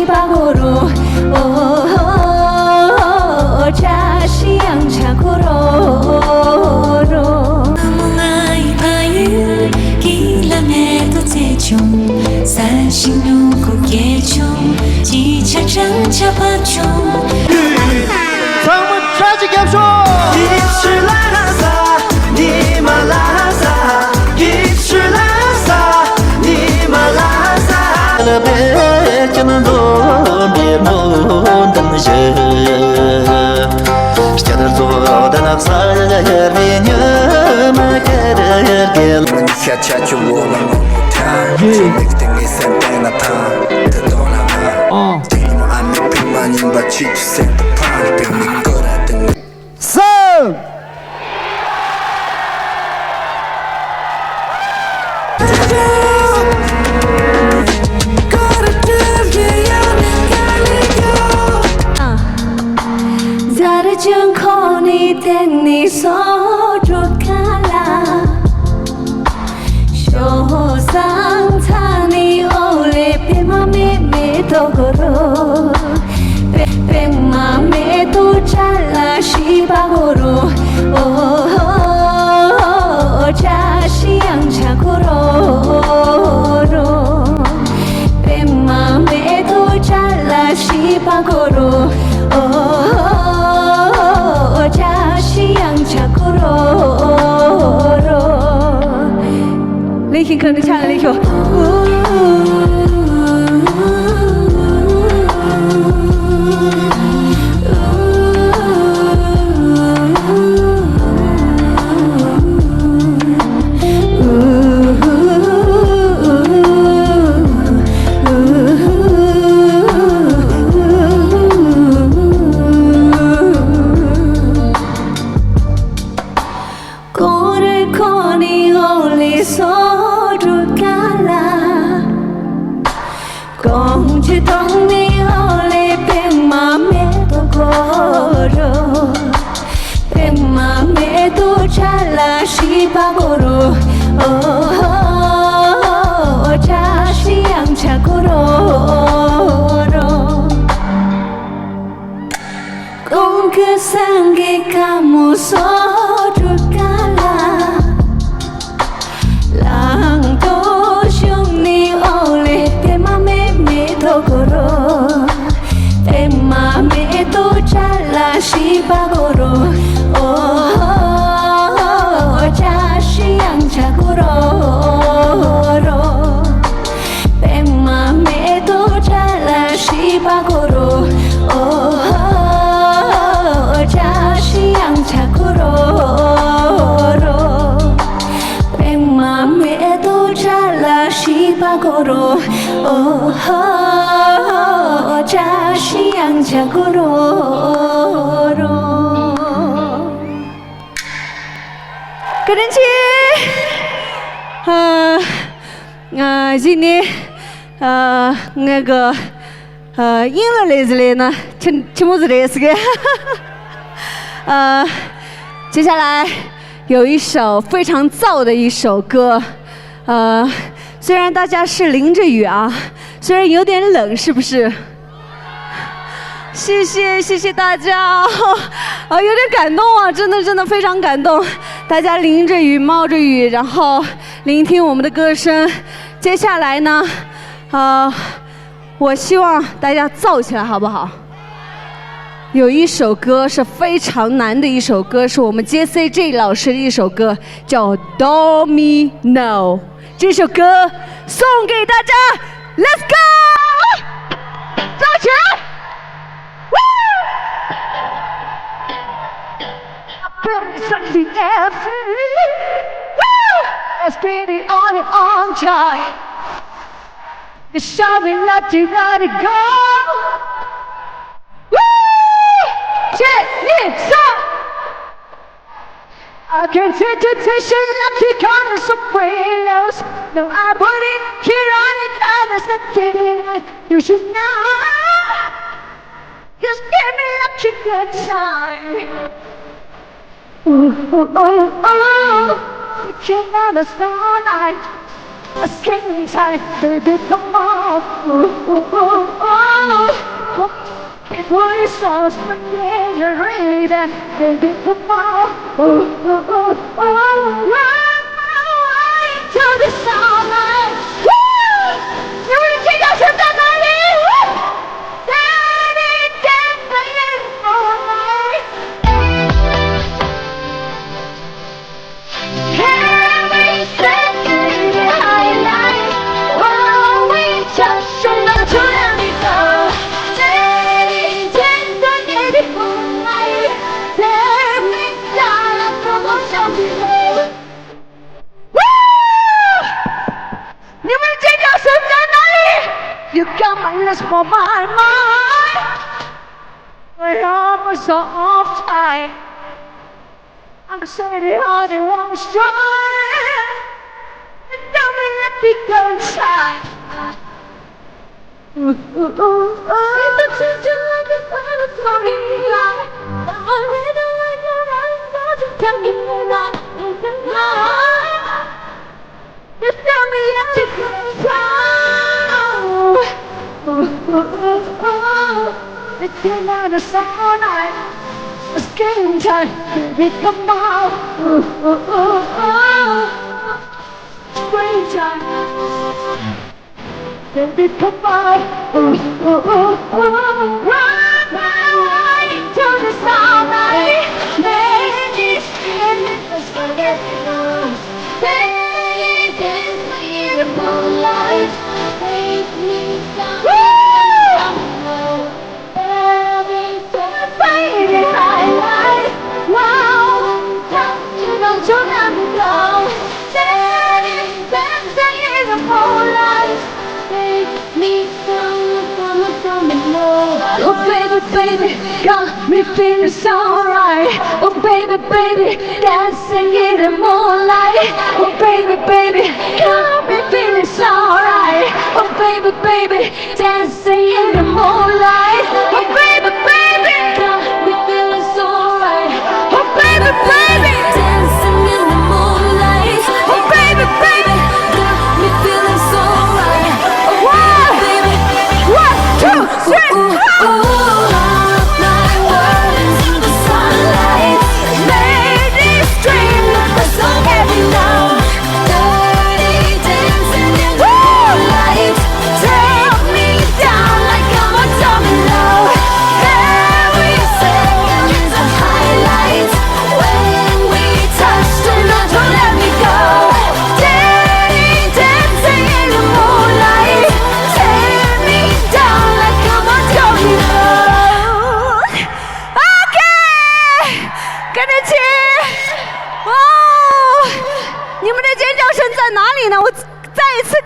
시박으로 자시 양착으로 ai 바유 길라메도 대중 사신 누구 개중 지차장 잡아중 상문 tragic caption 입술라사 니말라사 입술라사 니말라사 베르는 돈비모 단지 Şerzo danaksa yervinya makergel Chachachu wola ta Connecting is antena ta Tadona ma Timo ame pimanin ba chichu set the pan Pimi kora den Song 정코니 땡니 소주칼라 쇼상타니 올레 뱀맘에 메도고로 뱀맘에 도 잘라 시박으로 자시 양착으로 뱀맘에 도 잘라 시박으로 लेकिन करने चला लिखो 공주 동네 올레 백맘에도 걸어 백맘에도 잘라 시박으로 자시 양착으로 공그 상계 가무소 줄까라 랑도 슝니 올레 도고로 내 맘에도 잘라 시박으로 자시 양착으로 내 맘에도 잘라 시박으로 자시 양착으로 내 맘에도 잘라 시박으로 자시 양착으로 그런지今年那个英文类之类呢什么之类是个接下来有一首非常燥的一首歌虽然大家是淋着雨啊虽然有点冷是不是谢谢大家有点感动啊真的非常感动大家淋着雨冒着雨然后聆听我们的歌声接下来呢我希望大家燥起来好不好有一首歌是非常难的一首歌是我们 JCJ 老师的一首歌叫 Domino 这首歌送给大家 Let's go 燥起来Something else. Let's get it on time. It's showing that you gotta go. Woo! Check it up. I can't take the tension like you got somewhere else. No, I put it here on it, and it's not getting it. You should know. Just give me like a good time. You can't understand I skin tight, baby, come on. It was so familiar that baby come on. To the sunlight. You wanna take out your family? Daddy, dancing all night. Every second highlight. While we touch on the to let me go. Daddy, dancing in the moonlight. Let me down like the motion below. You will take us to the night. You got my lips for my mind. My arm was so off tight. I'm sitting on the wrong side. And tell me let me go inside. It's just like a butterfly. I'm ready when you're right. Tell me that. Just tell me that you can try. It's been on a summer night. It's getting time. Baby, come on. Springtime. Baby, come on. Run my way to the sunlight. Make it skin. Let's forget it all. In the moonlight, take me down. Everything faded highlight. Wow, touching on your hand, dancing in the moonlight. Take me down below. Oh baby, baby, got me feeling so right. Oh baby, baby, dancing in the moonlight. Oh baby, baby, got me feeling so right. Oh baby, baby, dancing in the moonlight. Oh baby, baby, got me feeling so right. Oh baby, baby, dancing in the moonlight. Oh baby, baby, got me feeling so right. Oh baby, 1, 2, 3, 4.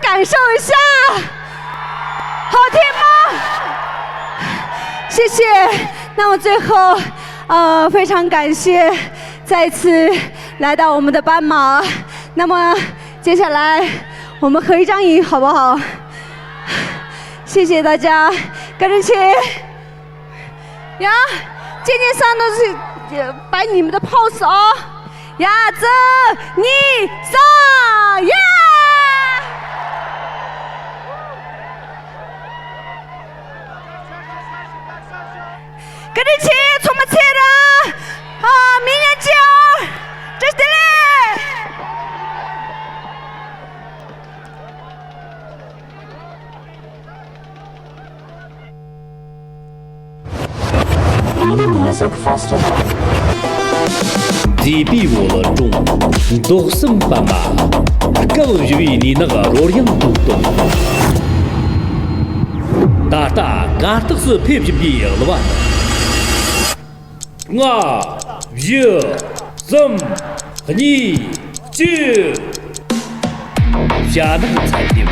感受一下，好听吗？谢谢。那么最后，非常感谢再次来到我们的斑马。那么接下来我们合一张影，好不好？谢谢大家，跟着起呀！渐渐上都是摆你们的 pose 哦，呀，1、2、3，呀！跟着起，充满气的明年见，这是嘞。这比我了中，都是爸妈，更是为你那个罗样都懂。大大俺都是偏偏别了吧？1、2、3、9，下那个彩电吧。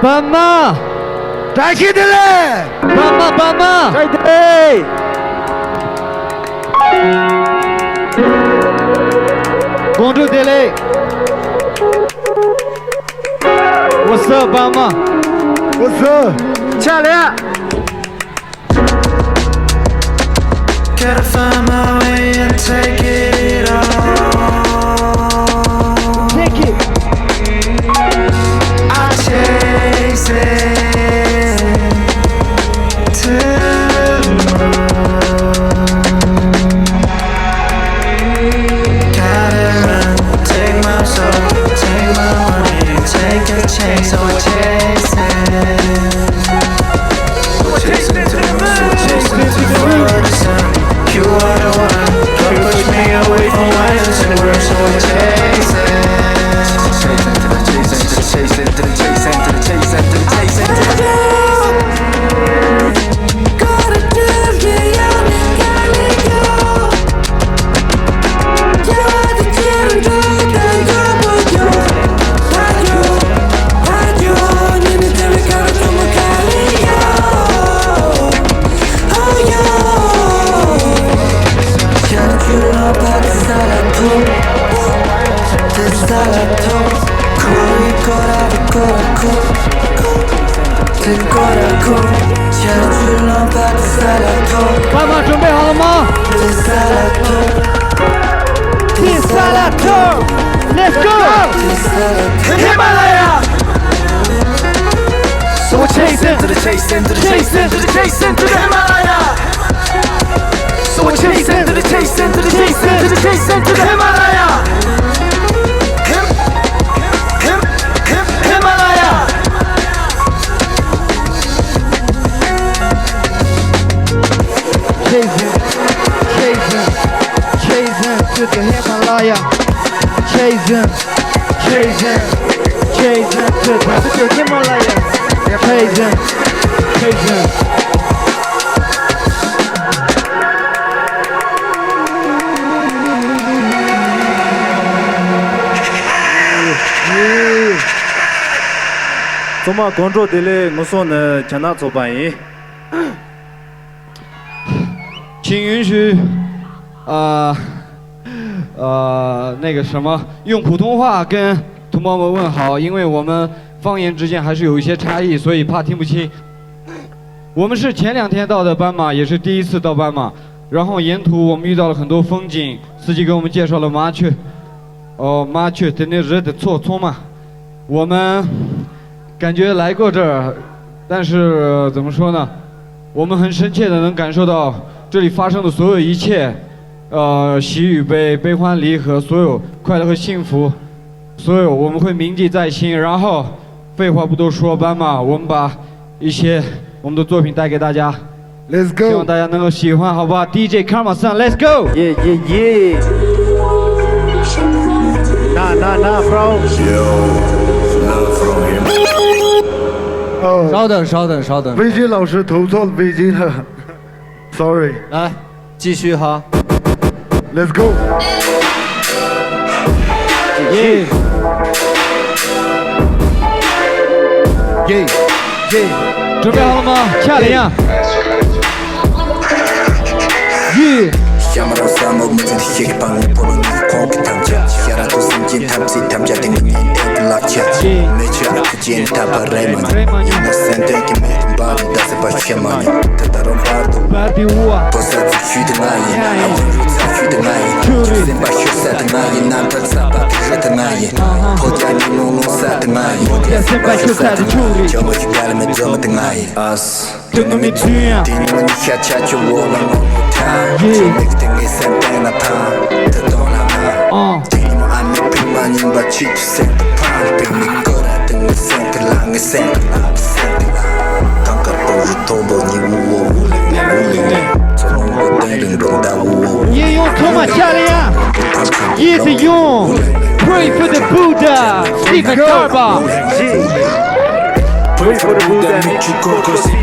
斑马，站起的嘞！斑马，站起的！公主的嘞。我是斑马，我是下来。Gotta find my way and take it all. Take it. I chase it to the moon. Gotta run, take my soul, take my money, take a chase, so I chase it. Chasing to the moon, chasing to the sun. You are the one, don't push me away from violence and words, so I chase it. Chasing to the chasing, to the chasing, to the chasing, to the chasing, to the chasing, to the chasing. Gotta do it, gotta go. Yeah, the tear don't go, radio, you need to make out of my cardio. Oh, yo. Can't you know about the salato? The salato. Corri, coraco. Can't you know about the salato? 斑马准备好了吗 The salato. The salato. Let's go. The salato. Himalaya. So we're chasing to the chasing, to the chasing, to the chasing, to the Himalaya. So we're chasing to the chasing, to the chasing, to the chasing, to the Himalaya. Himalaya. Chasing to the Himalaya. Chasing to the Himalaya. Chasing. 怎么公主的嘞？我说呢，将他做伴音。请允许，那个什么，用普通话跟同胞们问好，因为我们方言之间还是有一些差异，所以怕听不清。我们是前2天到的斑马，也是第一次到斑马。然后沿途我们遇到了很多风景，司机给我们介绍了麻雀，麻雀的那日的错错嘛。我们感觉来过这儿，但是怎么说呢？我们很深切的能感受到这里发生的所有一切，喜与悲、悲欢离合，所有快乐和幸福，所有我们会铭记在心。然后，废话不多说，斑马，我们把一些我们的作品带给大家。Let's 希望 go！ 大家能够喜欢，好吧 ？DJ Karma 上 ，Let's go！ 耶耶耶！那 bro。稍等，北京老师投错了北京了，sorry。来，继续哈。 Let's go！ 耶耶！准备好了吗？恰林啊！耶！ Yamarang samog mungkin hik pang pulun kong tamja Yara tu sinjin tamsi tamja dengan ed lakcha Mecha kejin tapareman Innocente que me bali da se pashamani Tataron pardo Bardi Ua Posa tsuchu dengaye Awuru tsuchu dengaye Zemba shusa dengaye Namta tsapa tira dengaye Podani nungu sa dengaye Zemba shusa dengaye Jomo jugala me doma dengaye As Dengan mi tuya Dini mani cha cho wola Mixing centena time, te dona na. Timo ame pimani baci tu sente pan, pimi kora dengan sente lang, sente lang. Tangkap puru tombo ni wuo, tolong boteng dong da wuo. 也用托马恰林啊，也是用 Pray for the Buddha，Stephen Darba。Wait for the boo that make you go crazy.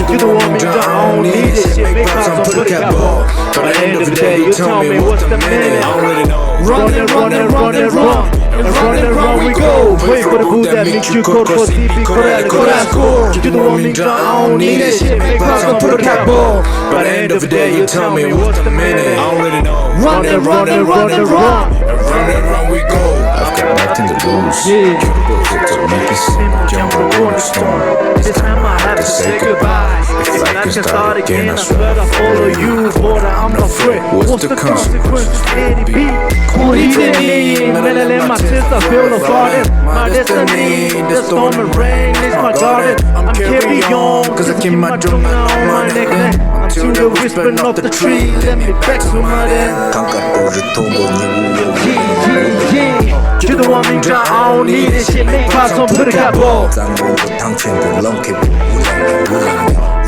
You don't want me to own need this shit. Make pops on put a cap on. By the end of the day, you tell me what's the minute. I already know. Run and run and run and run. And run and run we go. Wait for the boo that make you go crazy. You don't want me to own need this shit. Make pops on put a cap on. By the end of the day, you tell me what's the minute. I already know. Run and run and run and run. Run and run we go. I've got nothing to lose. Yeah. To make it seem jump on the storm. This time I have to say goodbye. If I can start again, I swear I follow you, boy. I'm not afraid. What's the consequences? Eddie B. Cool eating. Let my sister feel the garden. My destiny, the storm and rain is my garden. I'm carry on, cause I keep my drum on my neck. I'm to the whispering of the tree. Let me back to my dad. You don't want me to own need this shit. Make pops on put a cap on.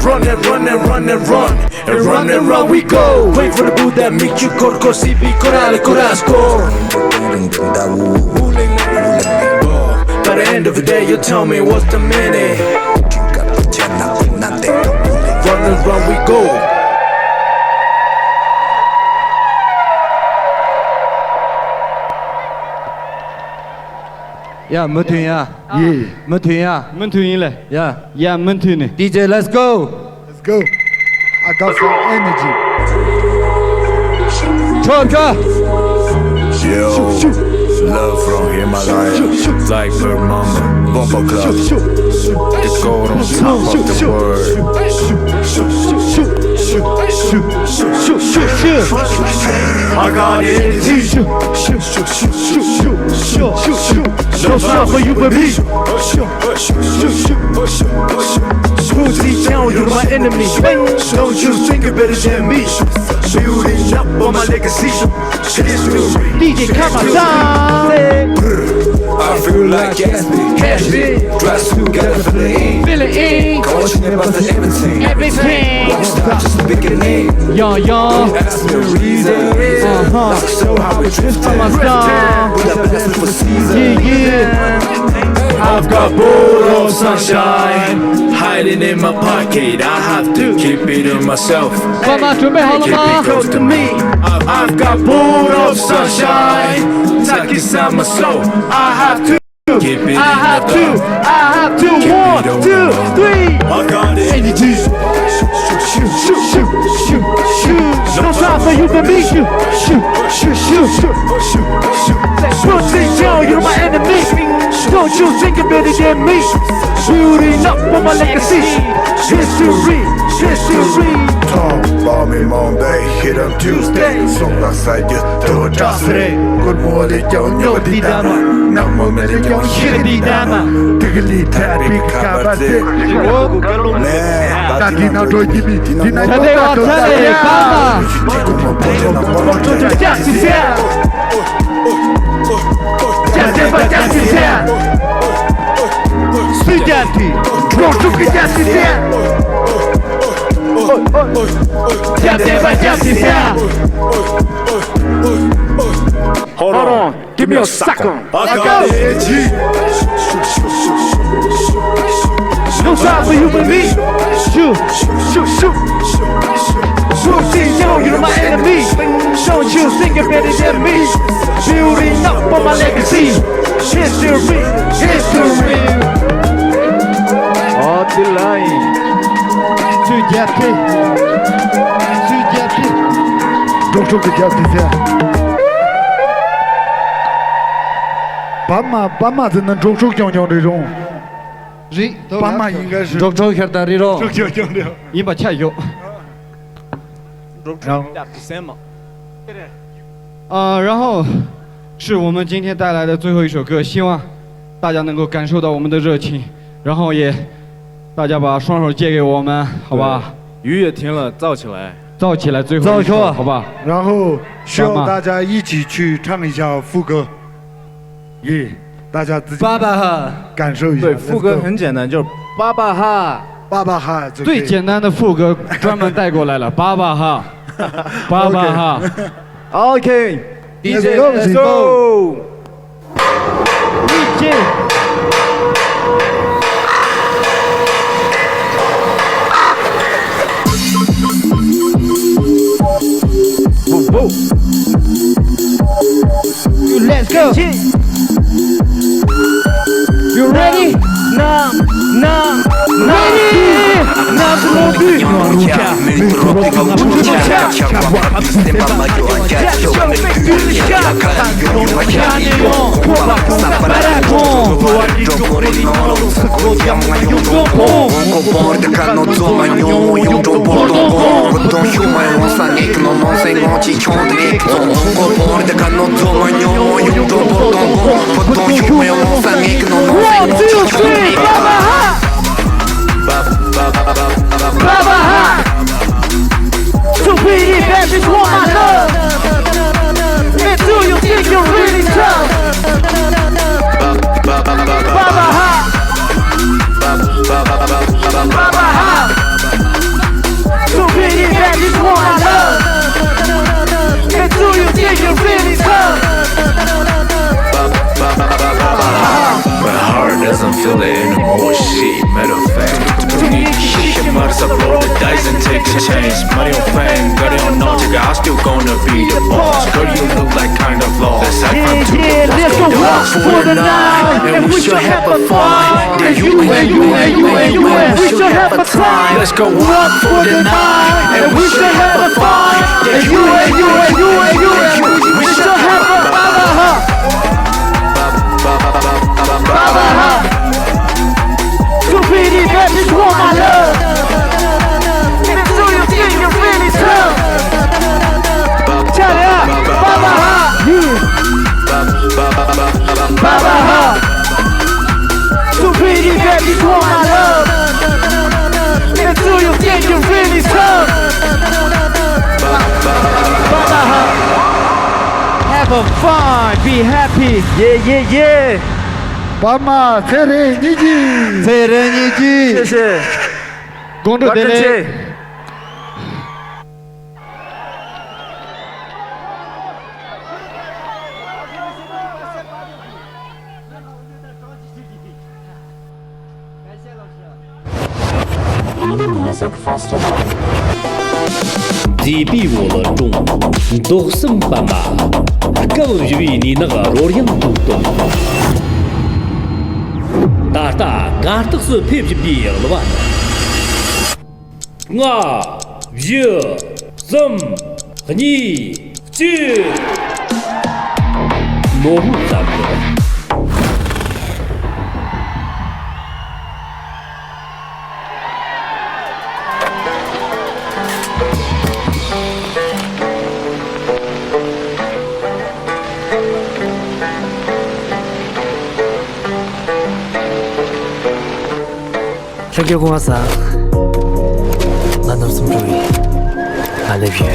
Run and run and run and run. And run and run we go. Wait for the boo that make you go così piccolare corazco. By the end of the day you tell me what's the minute. Run and run we go. Yeah, Mutun, yeah. Yeah. Mutun, yeah. Mutun le. Yeah. Yeah, Mutun. DJ, let's go. Let's go. I got some energy. Chopka. Yo, love from Himalaya, like Bird Mama, Bumper Club, the gold on top of the world. I got energy. No time for you but me. Pussy down, you're my enemy. Don't you think you're better than me? Building up on my legacy. DJ Kamazan. I feel like Gatsby, dress together for the E. Feel it in Coaching about the everything. everything. Won't stop just the beginning. Yo, yo. Ask me a reason. Like a show how we drifting. With the best for season. I've got bowl of sunshine hiding in my pocket. I have to keep it to myself. 爸妈准备好了 Keep 吗 it close to me. I've got bowl of sunshine tucked inside my soul. I have to keep it in I have the to, dark. I have to. Keep it 1, on 2, my 3. I got it. Energy. Shoot, shoot, shoot, shoot, shoot. No time for you but me. Shoot, shoot, shoot, shoot. Pussy down, you're my enemy. Don't you think you're better than me? Building up on my legacy. History, history. Var min Monday, hit on Tuesday. Somna saja to jasre. Good morning, yo di dama. Namo me de yo Shitty dama. Tigli tabi kabate. Tatina do gibi. Tina Tell you what, tell you, Baba. Justice. Justice. Studianti. Proșucă justice. Justice. Hold on, give me a second. I got energy. No time for you but me. Shoot, shoot, shoot. Pussy, yo, you're my enemy. Don't you think you're better than me? Building up on my legacy. History, history. On the line. Studiati. Studiati. Donc je peux dire.斑马才能中手讲讲这种，斑马应该是中手一下的这种。讲讲的。你把钱有。然后是我们今天带来的最后一首歌，希望大家能够感受到我们的热情，然后也大家把双手借给我们，好吧？雨也停了，燥起来。造起来，最后一首，好吧？然后需要大家一起去唱一下副歌，大家自己爸爸哈，感受一下。对，副歌很简单，就是爸爸哈，爸爸哈，最简单的副歌专门带过来了，爸爸哈，爸爸哈。OK，DJ Let's go。DJ。You ready? 나 ready. 나도 모두 영원이야. 미끄럽게 가보자. 샤와 비슷해 맘마요 안가. 쇼메 뚫리까. 가능용하야. 고맙고 나빠라고. 도와주고 너로 쓰고 영화용도 comporta no tamanho e um do bordão Botom human on sanik no non sei non ci chondrik comporta no tamanho e um do bordão Botom human on sanik no non sei non ci chondrik Baba ha Stupidity bitches want my love And do you think you're really tough Baba ha Baba ha So many badges want my love And do you think you're really tough My heart doesn't feel it anymore Shit, matter of fact Shit, matters I roll the dice and take the chance Money on fame, got it on no ticket I'm still gonna be the boss Girl, you look like kind of lost I find two let's go walk for the night And we should have a fun Yeah, you and we should have a time Let's go walk for the night And we should have a fun Yeah, you and we should have a Baba Stupidity bitches want my love And do you think you're really tough Shout it out Baba Baba Stupidity bitches want my love And do you think you're really tough Baba Have a fun, be happy Yeah 斑马特雷尼基，特雷尼基，谢谢，公主德雷。地比我了重，都生斑马，更就比你那个罗样都懂。大大，俺都是配不别了吧？我一、三、你、几，模糊三个。Thank you, Kumasa. London some joy. I love you.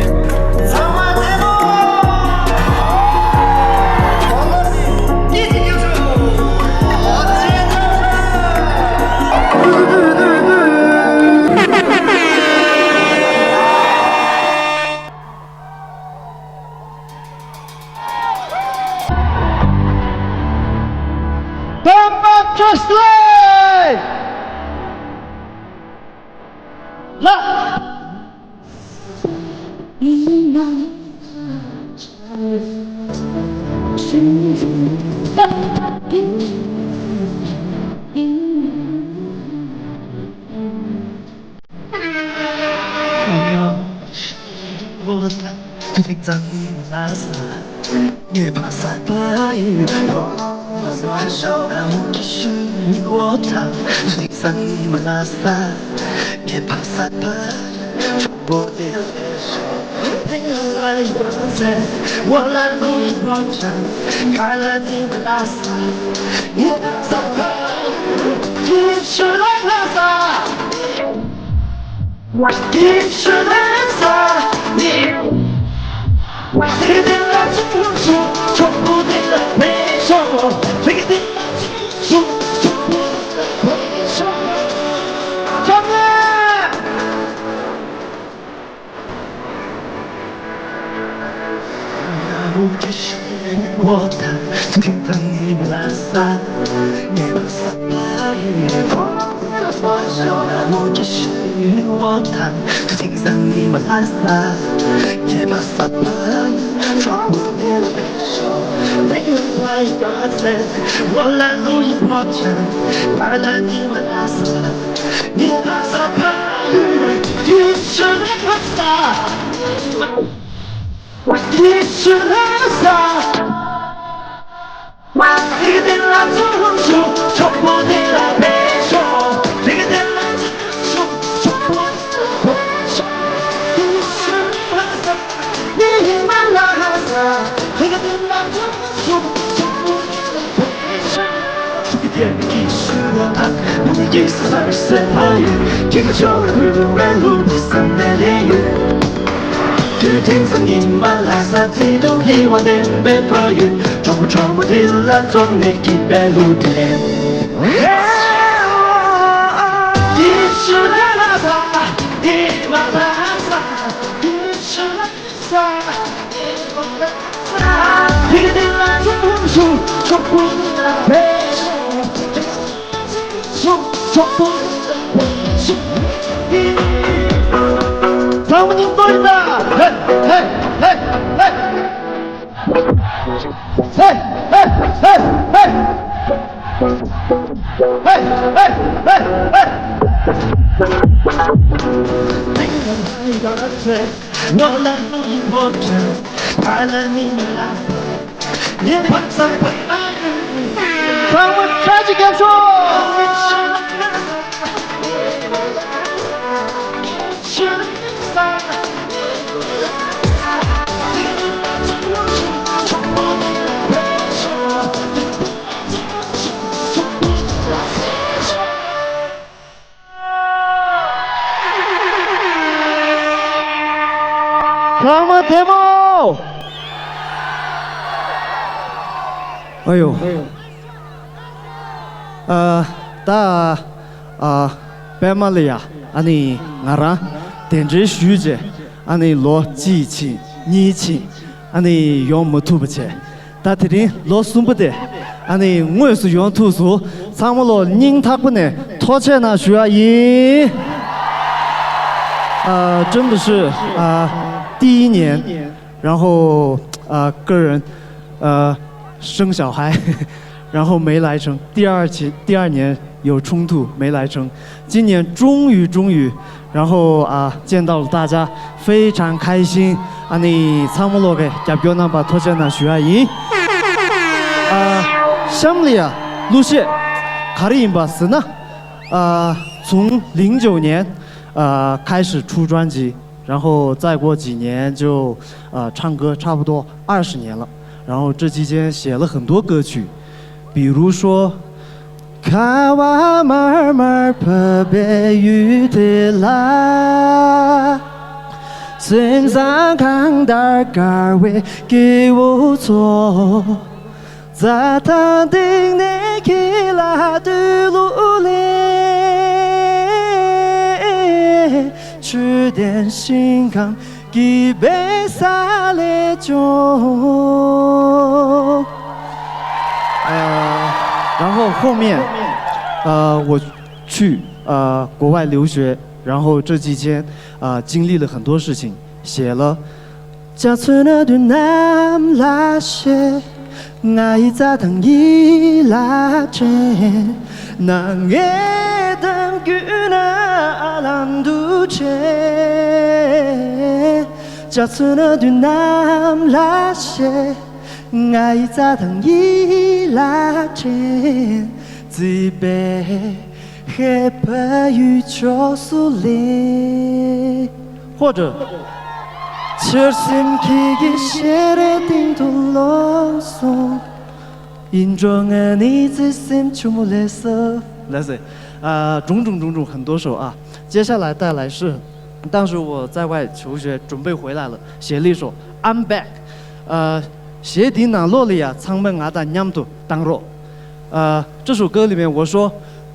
与我谈，可听上你们蓝色，也把撒奔，闯入你的背手，没人怀疑个子，我来路一破阵，快乐你们蓝色，你把撒奔，你是蓝色，你是蓝色。一个点蜡烛，冲破你的背手。一个点蜡烛，冲破你的背手。你是蓝色，你满了蓝色。一个点蜡烛，冲破你的背手。一个点一束的爱，我们一丝而生爱语，听不久的日不人路，第三的炼狱。只听声音满蓝色地图，遗忘的被破译，闯不进了中你一杯露天。你是蓝色，你满蓝色，你是蓝色，你满蓝色。一个点蜡烛，冲破你的背手，冲破你的背手。咱们能做的，嘿嘿嘿嘿，嘿嘿嘿嘿，嘿嘿嘿嘿。每个人爱的嘴，我来录音我真，快乐你来，也怕再回来。让我抓紧感受。Come on, demo！ 哎呦，大白马里呀，安尼俺让电子书籍，安尼落激情、热情，安尼用木土不切，但听听落松不得，安尼我也是用土书，咱们落宁他不呢，拖起那需要一，真的是第一年，然后个人生小孩，然后没来成。第二年有冲突没来成，今年终于，然后见到了大家，非常开心。你参谋罗给加表那把拖着那徐阿姨，乡里路线卡里因巴斯呢，从09年开始出专辑。然后再过几年就唱歌，差不多20年了。然后这期间写了很多歌曲，比如说看我慢慢拍白雨的来，身上扛点杆位给我做，在他顶内起来的路里。吃点心肝，一杯洒烈酒。然后后面，我去国外留学，然后这期间经历了很多事情，写了。家村的南拉些，爱在等伊拉切，那爱等于那兰杜切，家村的南拉些，爱在等伊拉切，只被黑白宇宙苏里，或者。철심키기 싫어 띵돌로송 인정한 이즈심 주물레서 来自种种很多首啊。接下来带来是当时我在外求学准备回来了，写了一首 I'm Back， 写的那洛里亚苍门阿达娘都当肉。这首歌里面我说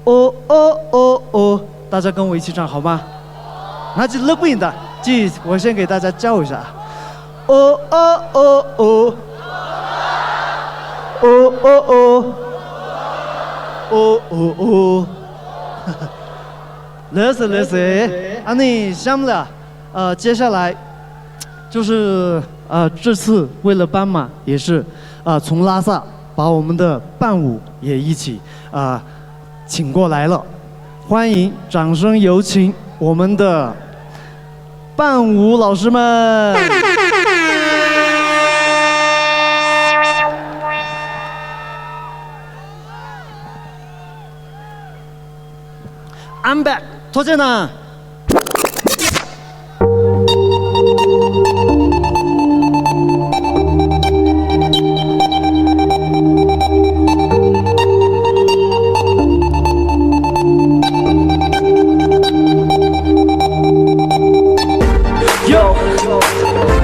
哦哦哦哦，大家跟我一起唱好吗？那就乐不赢的。我先给大家教一下，哦哦哦哦，哦哦哦，哦哦哦，勒死，啊，你想不了，接下来就是这次为了斑马也是从拉萨把我们的伴舞也一起请过来了，欢迎，掌声有请我们的伴舞老师们。I'm back， 拖剑呢？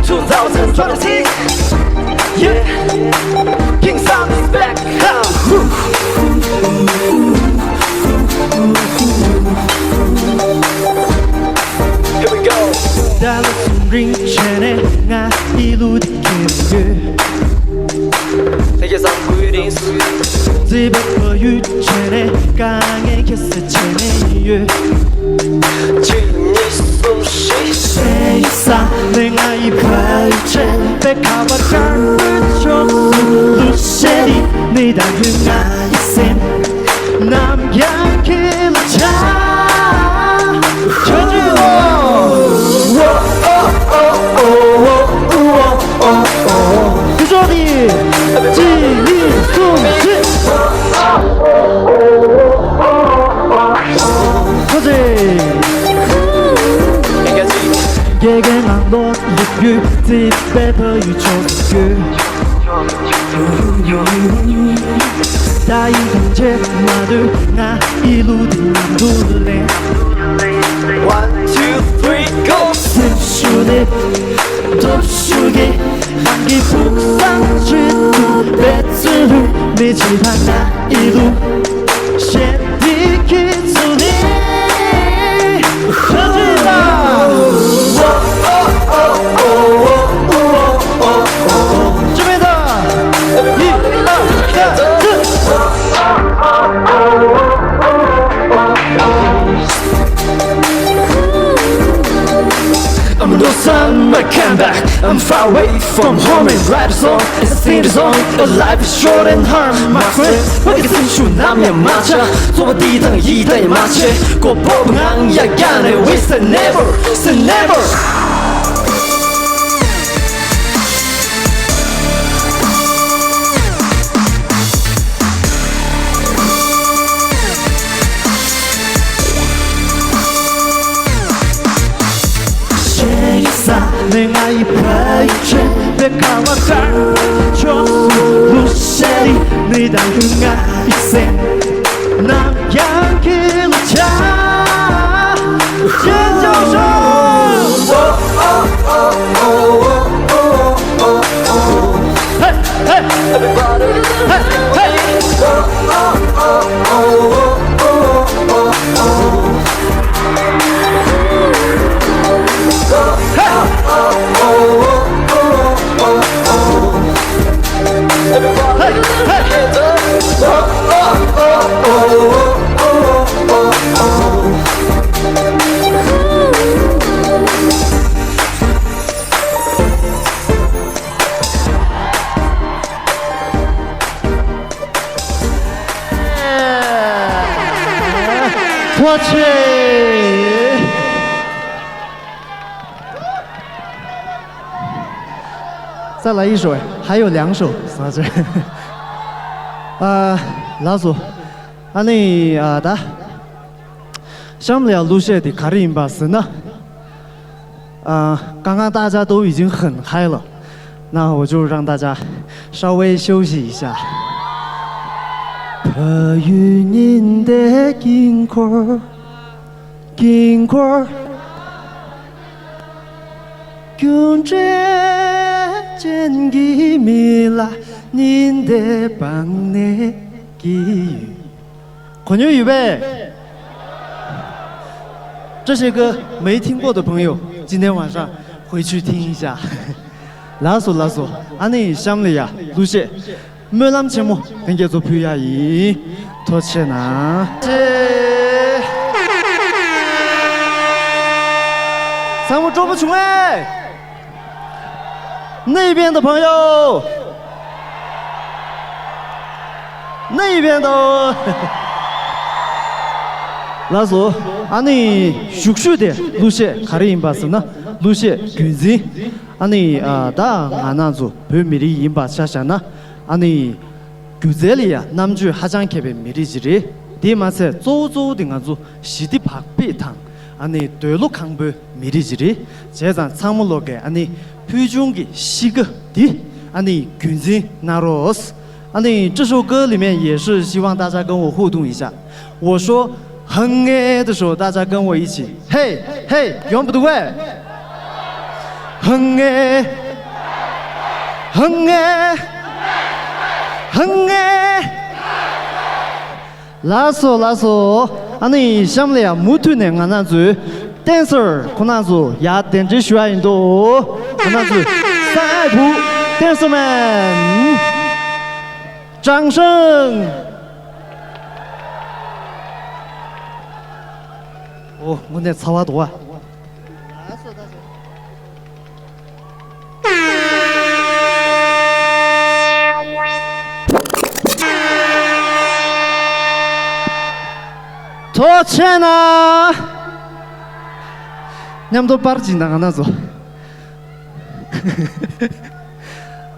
2026, yeah, King Sound is back. Here we go. 달러 ring 전에 나 이루 디키는 세계상 greetings. 집에 거유 전에 강에 켰을 전에 진이 숨쉬 세상 내가 이 발전 백화와 짧은 촉수 루시리 네 다른 나의 샘 남양길을 차 저지워 그 소리 진이 숨쉬 그지 얘가 난 너 리뷰 집에 더유 초그 다인 경제 마들 나 이루든 남둘래 1, 2, 3, go. 스슈네 도슈게 한기 북상 쥐두 배츠를 미치한 나 이루 셰티키 소리 터지다 I'm no sun, my comeback. I'm far away from home and write a song. It's a sing song. A life is short and hard, my friend. 어디 승수 나면 맞아. 소바 뒤당 이다에 맞지. 꼭 뽑은 약간의 We say never, say never. 내가 이 파이체 백화와 짧은 촉수 루시리 네 당근가 이센 남양길을 차 진정성 터치再来一首，还有2首，啥子？老祖，你的，想不了路线的卡里巴斯呢？刚刚大家都已经很嗨了，那我就让大家稍微休息一下。퍼윤인데 긴콜 균제 젠기밀라 닌데 방내 기유 권유预备这些歌没听过的朋友今天晚上回去听一下拉索아니 샴리야 루시 멸람 제목 땡겨줘 표야이 도체나 咱们捉不穷哎。那边的朋友，那边的。拉索，阿尼熟悉的路线卡里因巴斯呢？路线军事，阿尼da阿那组被米里因巴下下呢？阿尼军事里呀，南区哈江开被米里之类，第嘛是周的那组西的旁边汤，阿尼对路康被米里之类，这张参谋罗个阿尼표준的西个的，阿尼军事那罗斯，阿尼这首歌里面也是希望大家跟我互动一下，我说。哼哎的时候，大家跟我一起，嘿嘿，用不对喂，哼哎，哼哎，哼哎，拉索拉索，阿你想不了木头呢？俺那组 dancer， 可那组也电子学运动，可那组三步 dancer们，掌声。哦，我那草花多啊！多钱呢？你们都把劲那个那做。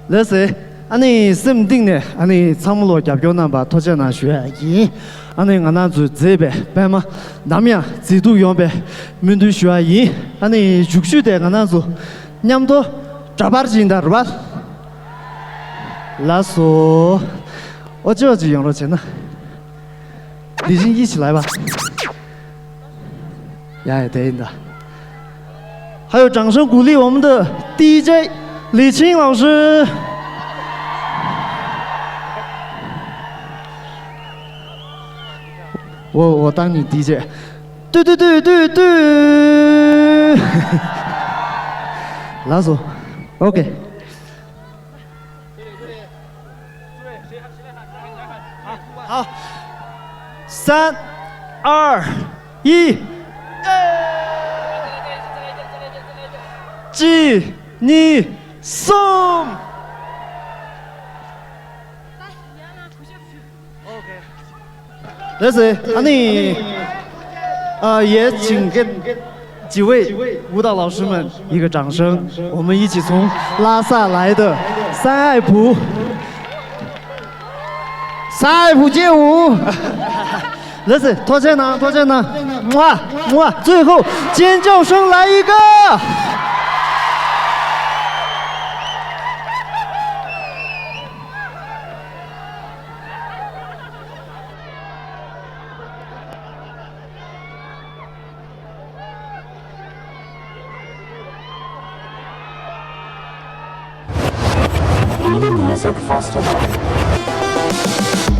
那是，安尼什么定呢？安尼参谋罗夹标那把多钱那学咦？安尼俺那做这边，白嘛，那面制度用呗，面对学员，安尼熟悉的俺那做，你们都扎把劲的是吧？拉索，我就要这样了钱呢，李静一起来吧，也对的。还有掌声鼓励我们的 DJ 李青老师。我当你 DJ， 对，老鼠 ，OK。好，3、2、1，记你送。这是安妮，也请给几位舞蹈老师们一个掌声。我们一起从拉萨来的三爱普街舞。这是多钱呢？哇！最后尖叫声来一个。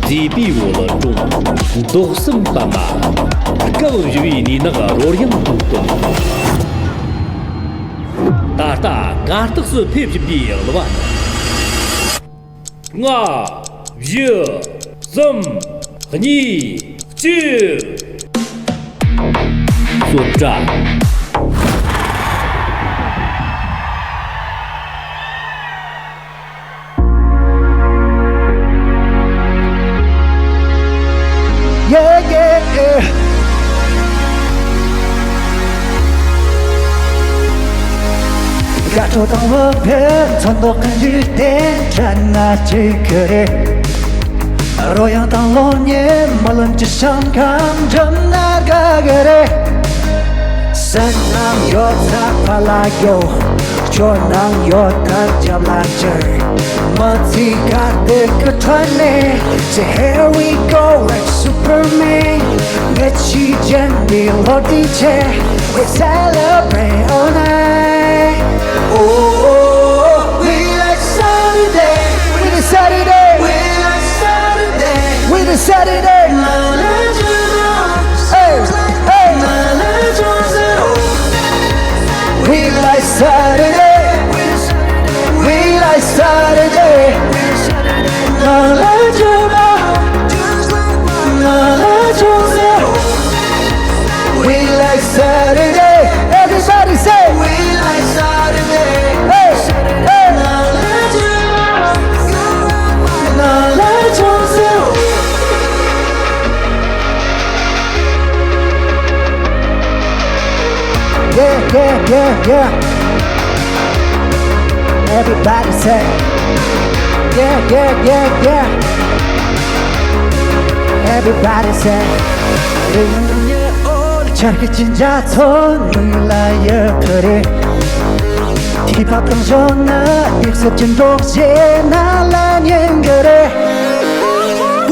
这比我了中，都是爸妈，更就比你那个罗样多多。大俺都是配病了吧？1、2、3、2、9，作战。가져던 우편 선독한 때 잔나지 그래 로양당 로니 멀런지 성감점 나가그래 산남 요탁 발라요 조낭 요탁 잡라져 멋지 가득 끝하네 So here we go like Superman 며칠 전 멜로디체 We celebrate all night Oh, we like Saturday We like Saturday We like Saturday We like Saturday Hey We like Saturday We like Saturday We like Saturday Everybody say yeah, yeah, yeah. Everybody say, yeah, yeah, yeah, yeah. Everybody say, 저렇게 진짜 돈을라여 그래. 힙합 동전아 익숙한 독재 날란 연결해.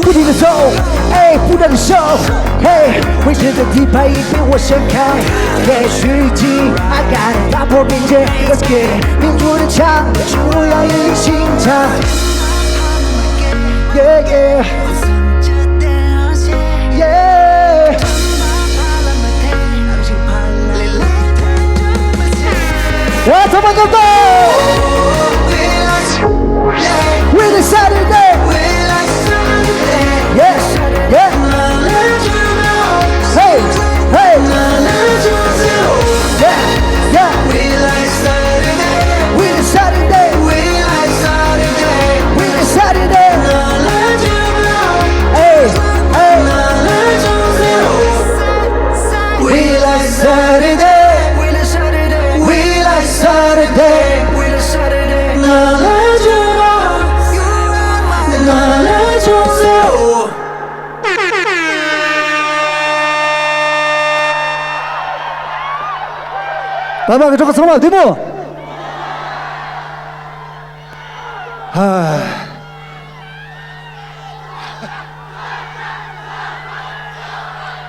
부디는 소, 에이 부단한 쇼, 에이为这个地牌一被我掀开，也许经 I got it 打破边界 Let's get it 民主的枪就要引领心肠 Yeah yeah Yeah 야 도망 간다 We the Saturday Yes, yeah. Hey, hey. Yeah, yeah. We like Saturday. We the Saturday. We like Saturday. We the Saturday. Hey, hey. We like Saturday. We like Saturday. We like Saturday. We like Saturday. 나를 주세요. 마지막에 조금 성공 데모.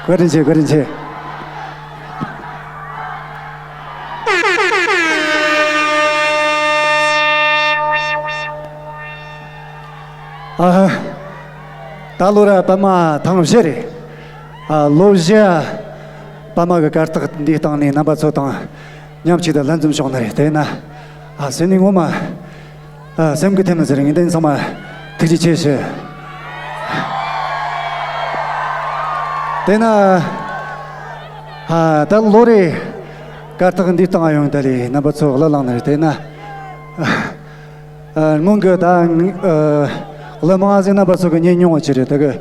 그렇지 그렇지. 달로라 바마 당로제리 로제 바마가 가르타 디당니 나바초당 냠치다 란좀 쇼나리 되나 세닝오마 샘그테는 저링이된 정말 드지체시 되나 달로리 가르타 디당 아용달이 나바초 라랑나리 되나 뭔가 Lemazina basoga nyenyong chire daga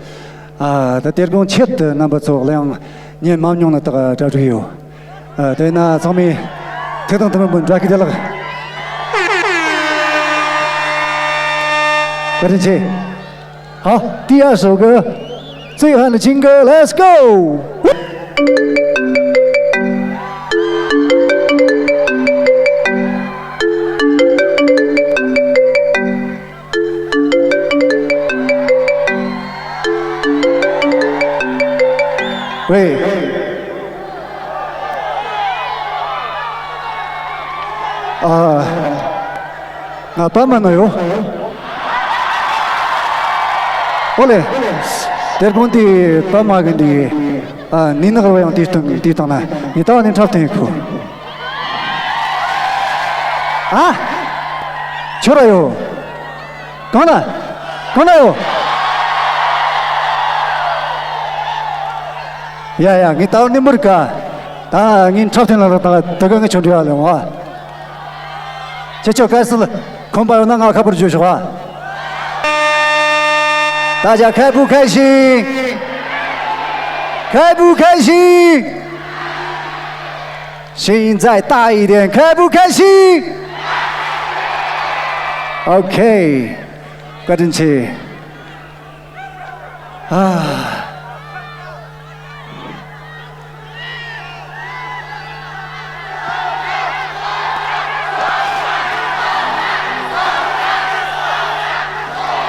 da tergon chet na baso lang nyen mamnyong na ta ta riyo de na zomi tedong tong bun dra ki dela跟着好第二首歌最狠的情歌 Let's go喂，那班门了哟。我嘞，这工地班马跟的，你那个位样地当呢？你到底差不多苦？啊？去了哟？刚呢？刚呢哟？ 야야, 니 다운니 모를까? 다, 니 차트나라 다 더강에 전주하려 와. 저쪽 가서 건바요 나가 가버려 주셔 와. 大家开不开心？开不开心？声音再大一点，开不开心 ？OK， 赶紧去啊！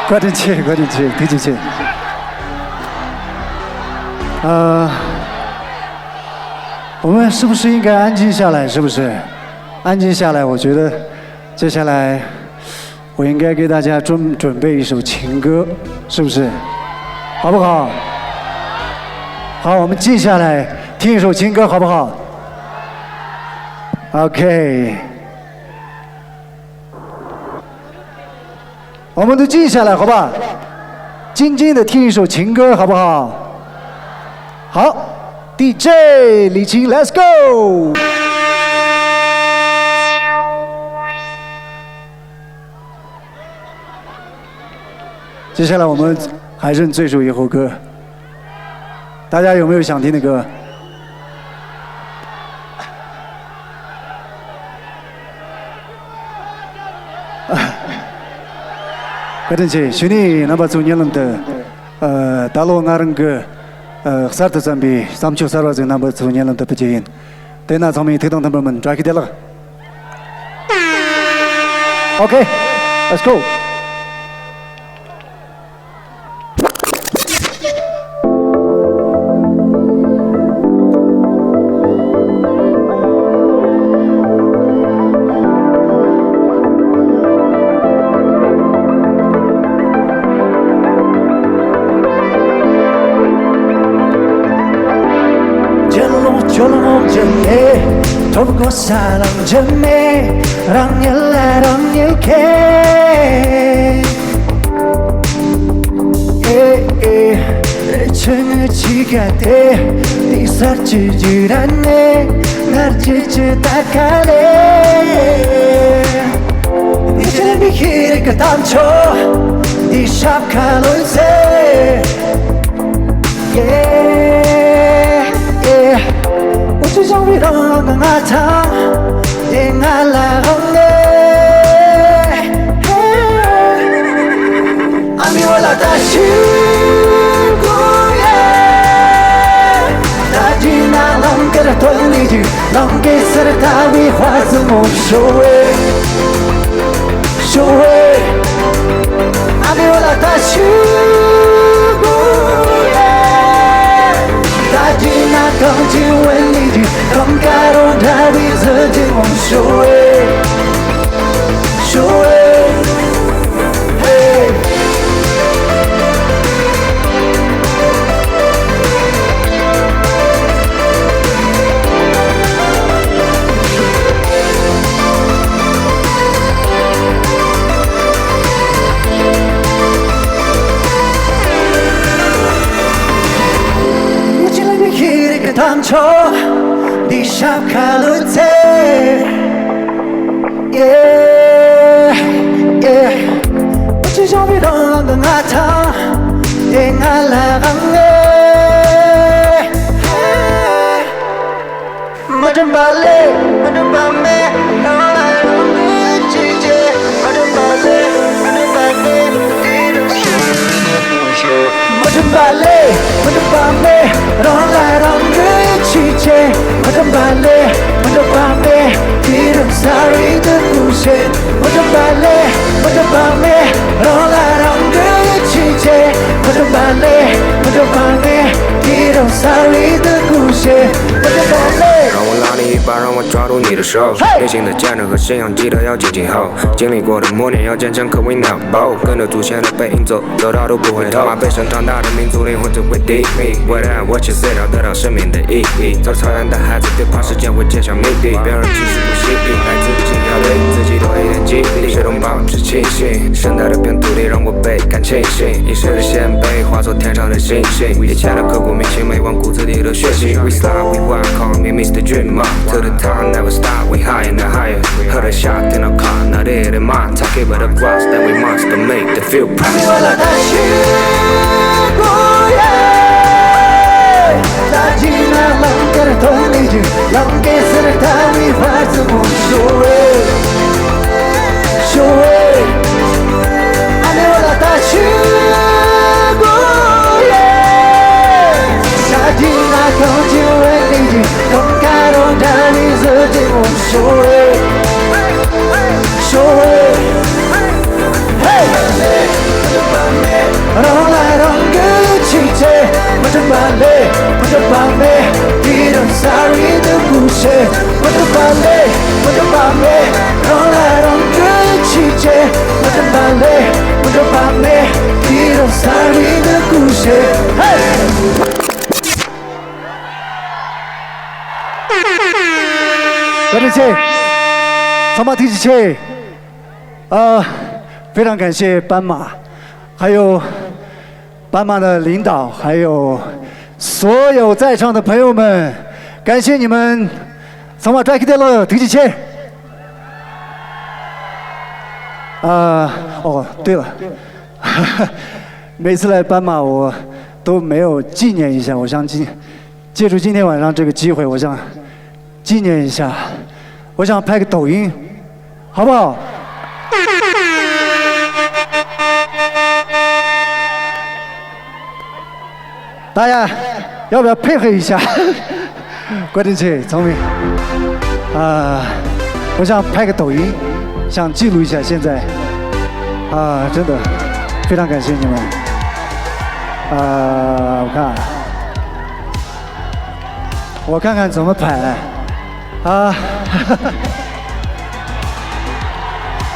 快点去，快点去，提起去。我们是不是应该安静下来？是不是？安静下来，我觉得接下来我应该给大家准备一首情歌，是不是？好不好？好，我们静下来听一首情歌，好不好 ？OK。 我们都静下来，好吧？静静的听一首情歌，好不好？好 ，DJ 李青 ，Let's go！ 接下来我们还剩这首一首歌，大家有没有想听的歌？ 그런지 신이 나바 존년런데 달로 나른 그 사르트 잠비 삼초 사르즈 나바 존년런데 비진 대나 점이 대동 덤벌면 좌기 될라. 오케이, let's go. Togo salam jeme rang yalla rang yake cheng chigate di sarchi jirane narchi takale di chene bihire katamcho di shap kalose只想为了能爱他，也爱来红的。阿弥我拉达西古耶，大吉那啷个的吞里去，啷个是的大为花子梦收尾，收尾。阿弥我拉达西古耶，大吉那刚进问里去。Come get on that with the demon show it, show it, hey. Would you let me hear it? Di shap kalute yeah yeah 我只想为了能爱他也爱来爱我真把累我真把美让来让你季节我真把累我真把累我真把累我真把美让来让你季节我真把累，我真把美，一人 sorry 的故事。我真把累，我真把美，让来让人季节。我真把累，我真把美，一人 sorry 的故事。我真把累。让我拉你一把，让我抓住你的手。内心的坚韧和信仰，记得要紧紧hold。经历过的磨练，要坚强，可 we not bold。跟着祖先的背影走，走到都不回头。马背上长大的民族灵魂只会低迷。为了爱我去死，要得到生命的意义。走草原的孩子，别怕时间会揭晓谜底。别人其实不犀利，爱自己要对自己多一点激励。始终保持清醒，生在这片土地让我倍感庆幸。一世的谦卑化作天上的星星，一切的刻骨铭心，没忘骨子里的血性。We slide, we walk, call me Mr. Dreamer. To the top, never stop, we higher and higher. Heard a shot in a car, not it in my talk, give it a cross, then we must make them feel proud.大吉那啷个的吞里去，啷个是的大为花子梦收尾，收尾。阿弥我拉大西古耶，大吉那刚进问里去，刚开动大理自己梦收尾，收尾。嘿，让来让个季节，我真把累，我真把美，一人 sorry 的故事，我真把累，我真把美，让来让个季节，我真把累，我真把美，一人 sorry 的故事，嘿。各位姐，草马提起切，非常感谢斑马，还有斑马的领导，还有所有在场的朋友们，感谢你们草马 Jack 的了，提起切。哦，对了，每次来斑马我都没有纪念一下，我想借助今天晚上这个机会，我想纪念一下，我想拍个抖音，好不好？大家要不要配合一下？郭振清，聪明。我想拍个抖音，想记录一下现在。真的非常感谢你们。我看看怎么拍。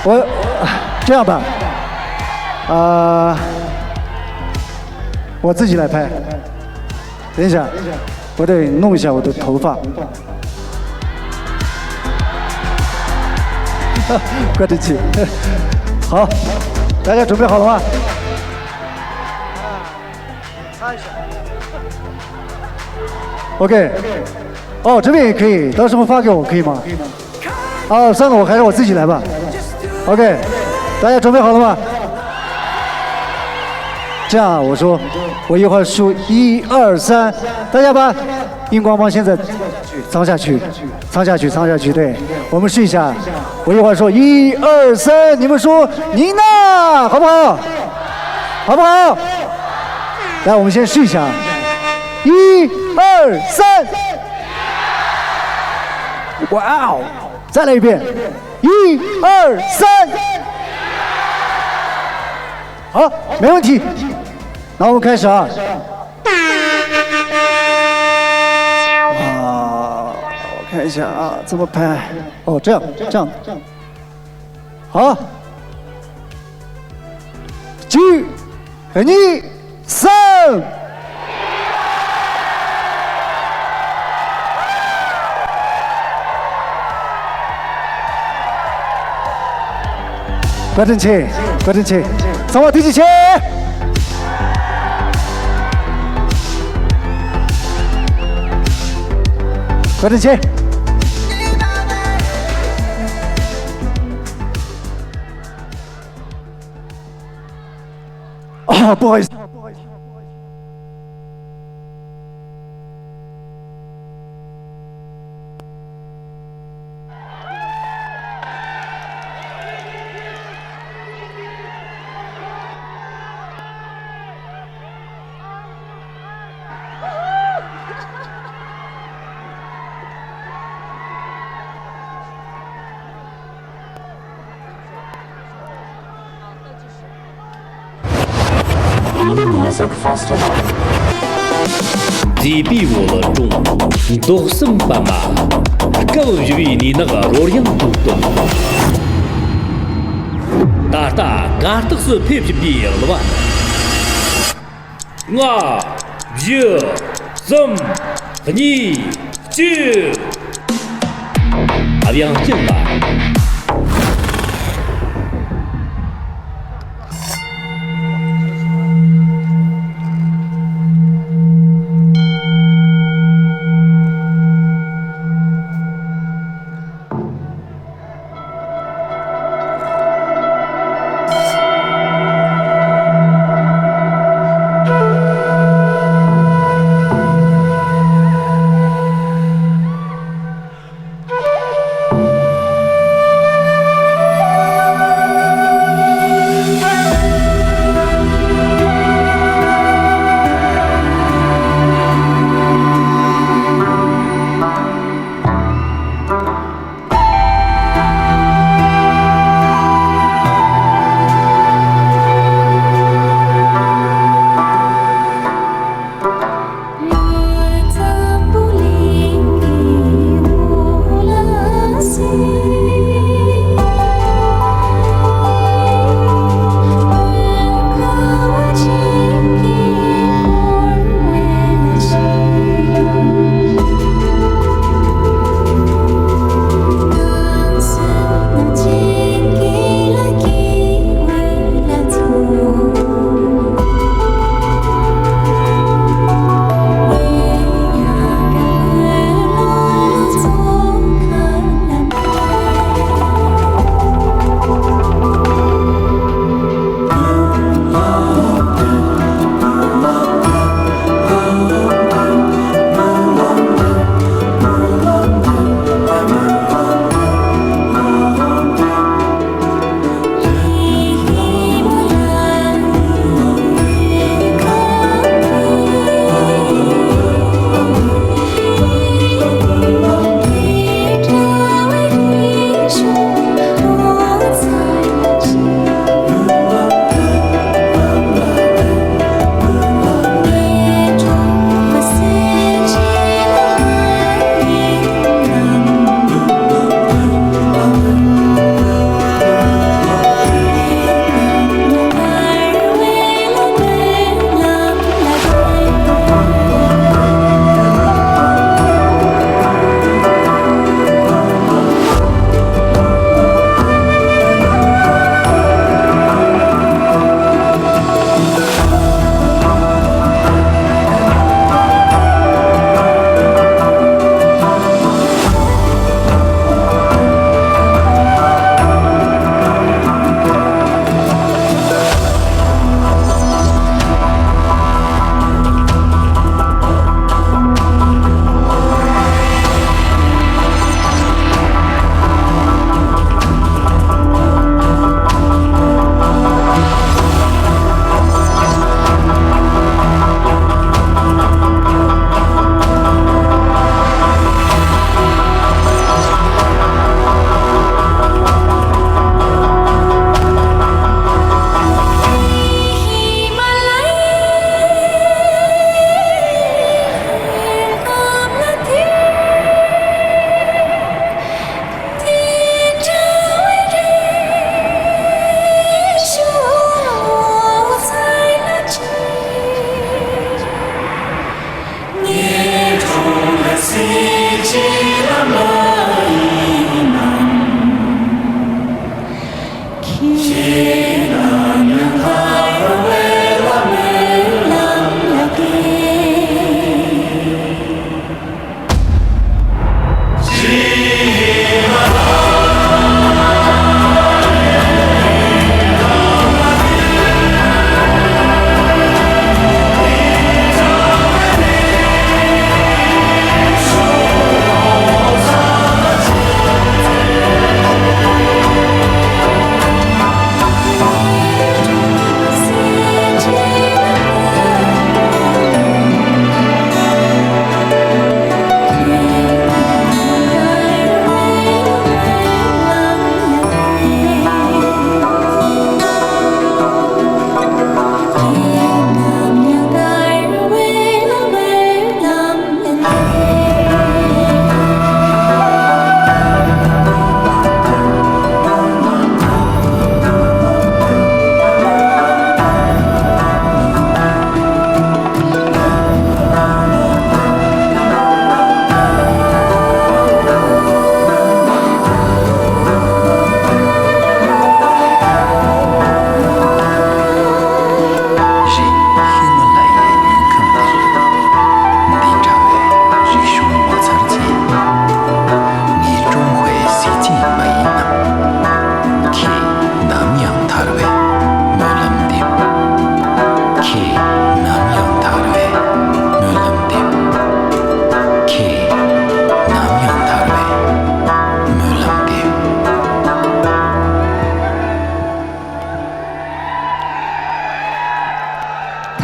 我这样吧，我自己来拍。等一下，我得弄一下我的头发。怪得起。好，大家准备好了吗？擦一下。OK。哦，这边也可以，到时候发给我可以吗？算了，我还是我自己来吧。OK， 大家准备好了吗？这样啊，我一会儿数1、2、3，大家把荧光棒现在藏下去，对，我们试一下。我一会儿说1、2、3，你们说你呢，好不好？好不好？来，我们先试一下。1、2、3。哇哦！再来一遍，1、2、3。好，没问题。那我们开始啊。我看一下啊，怎么拍？哦，这样。好。1、2、3。郭振清，从我提起。郭振清。不好意思。这比我了中，都是爸妈，更以为你那个罗样都懂。大俺都是配病了吧？我1、3、2、9，bien进吧。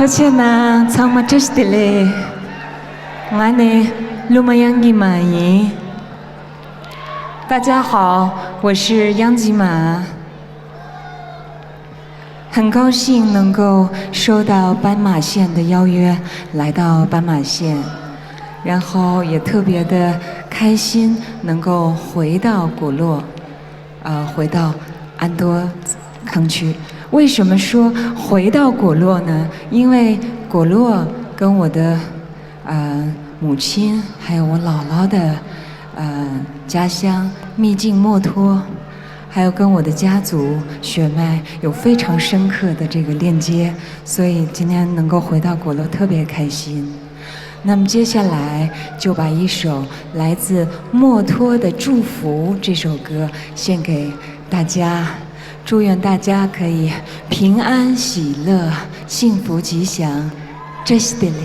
도체나 정말 멋있들래. 안에 lumayan gimana？大家好，我是杨吉玛，很高兴能够收到斑马线的邀约，来到斑马线，然后也特别的开心能够回到果洛，回到安多康区。为什么说回到果洛呢？因为果洛跟我的母亲还有我姥姥的家乡秘境墨脱，还有跟我的家族血脉有非常深刻的这个链接，所以今天能够回到果洛特别开心。那么接下来就把一首来自墨脱的《祝福》这首歌献给大家，祝愿大家可以平安喜乐、幸福吉祥。这是的嘞。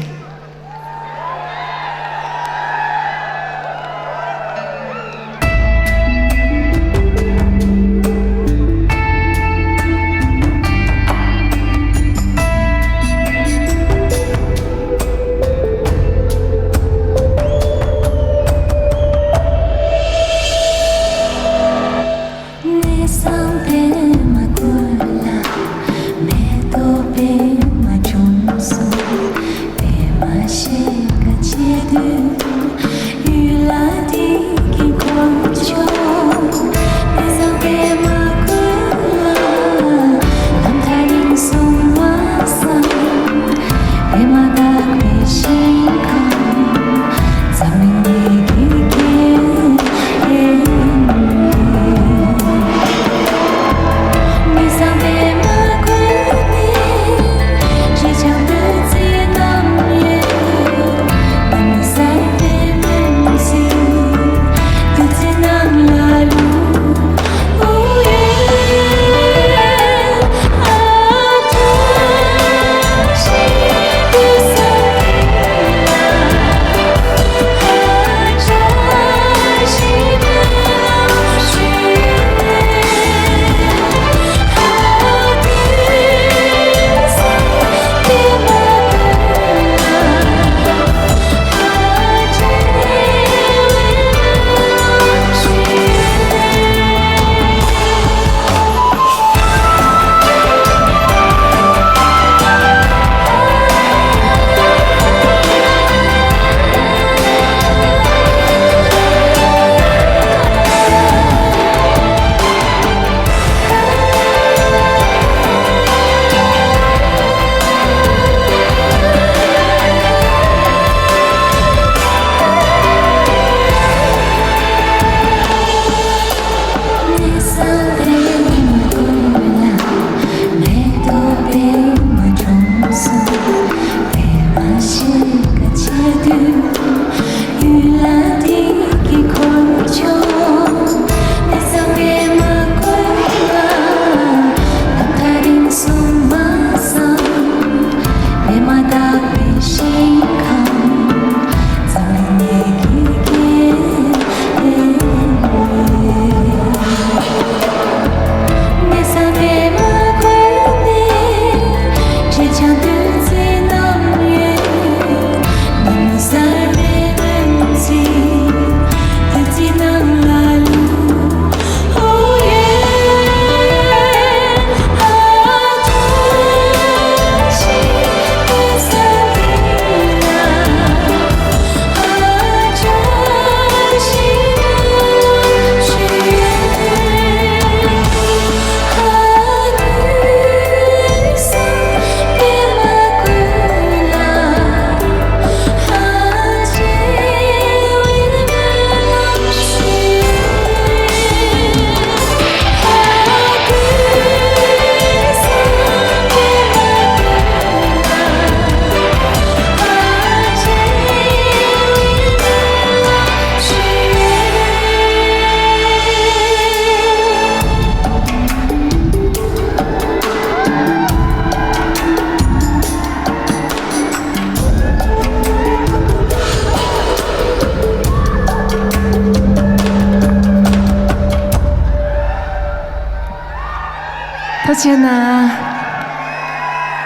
抱歉呐，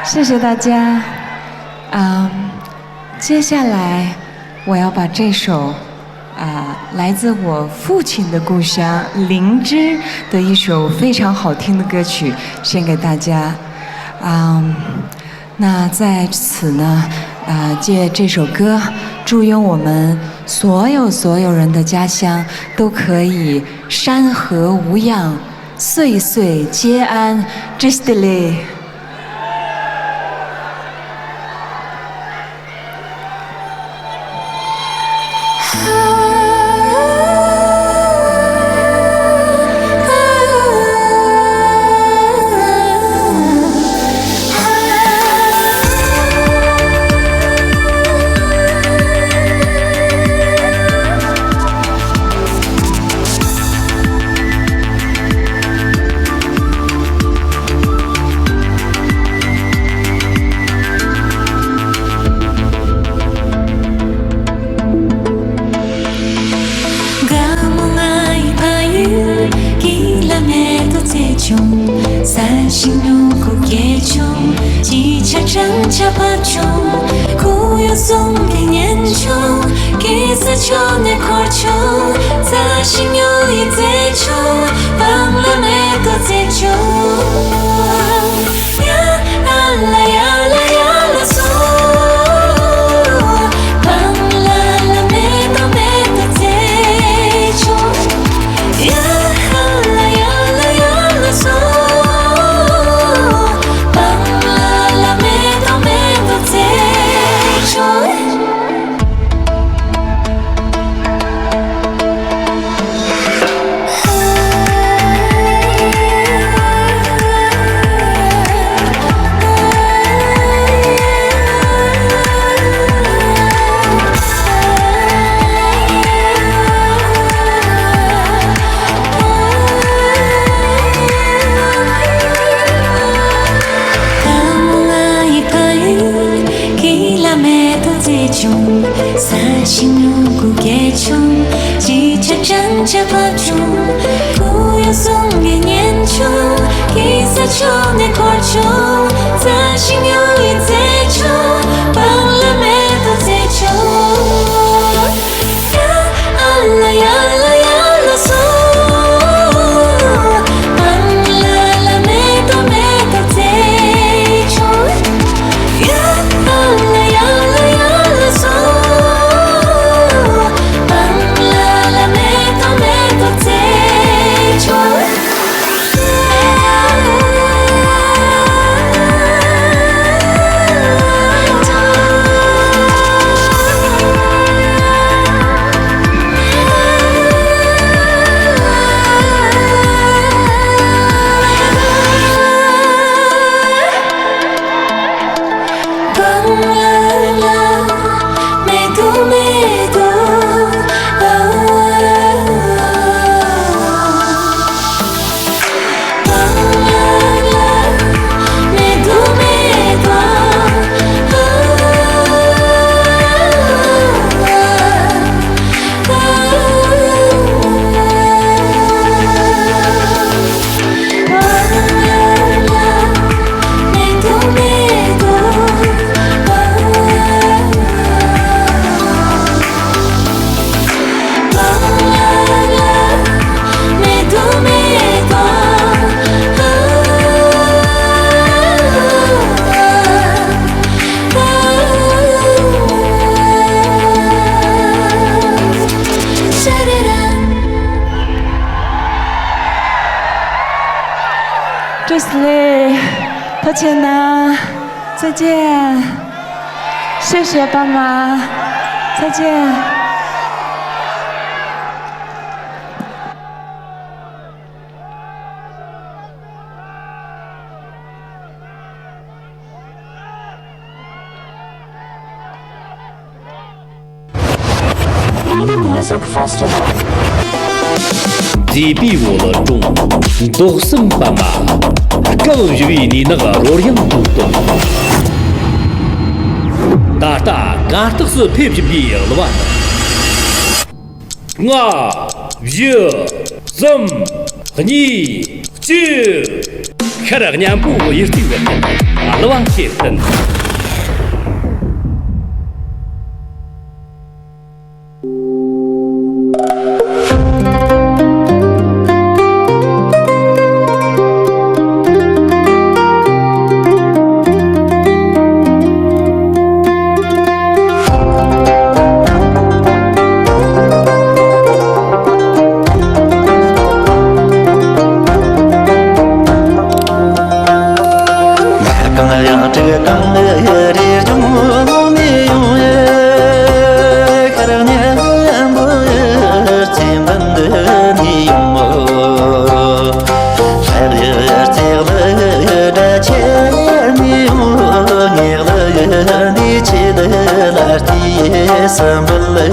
谢谢大家。接下来我要把这首来自我父亲的故乡灵芝的一首非常好听的歌曲献给大家。那在此呢，借这首歌，祝愿我们所有人的家乡都可以山河无恙，岁岁皆安。Justly。Justly， 抱歉呢，再见，谢谢爸妈，再见。地比我了中，都是爸妈，更因为你那个罗样都懂。大俺都是皮皮皮了吧？你就看着人家不也是这个，了吧？这真。karanya boyer timden niymo her tigla da chermi ngirla di chedelar ti samble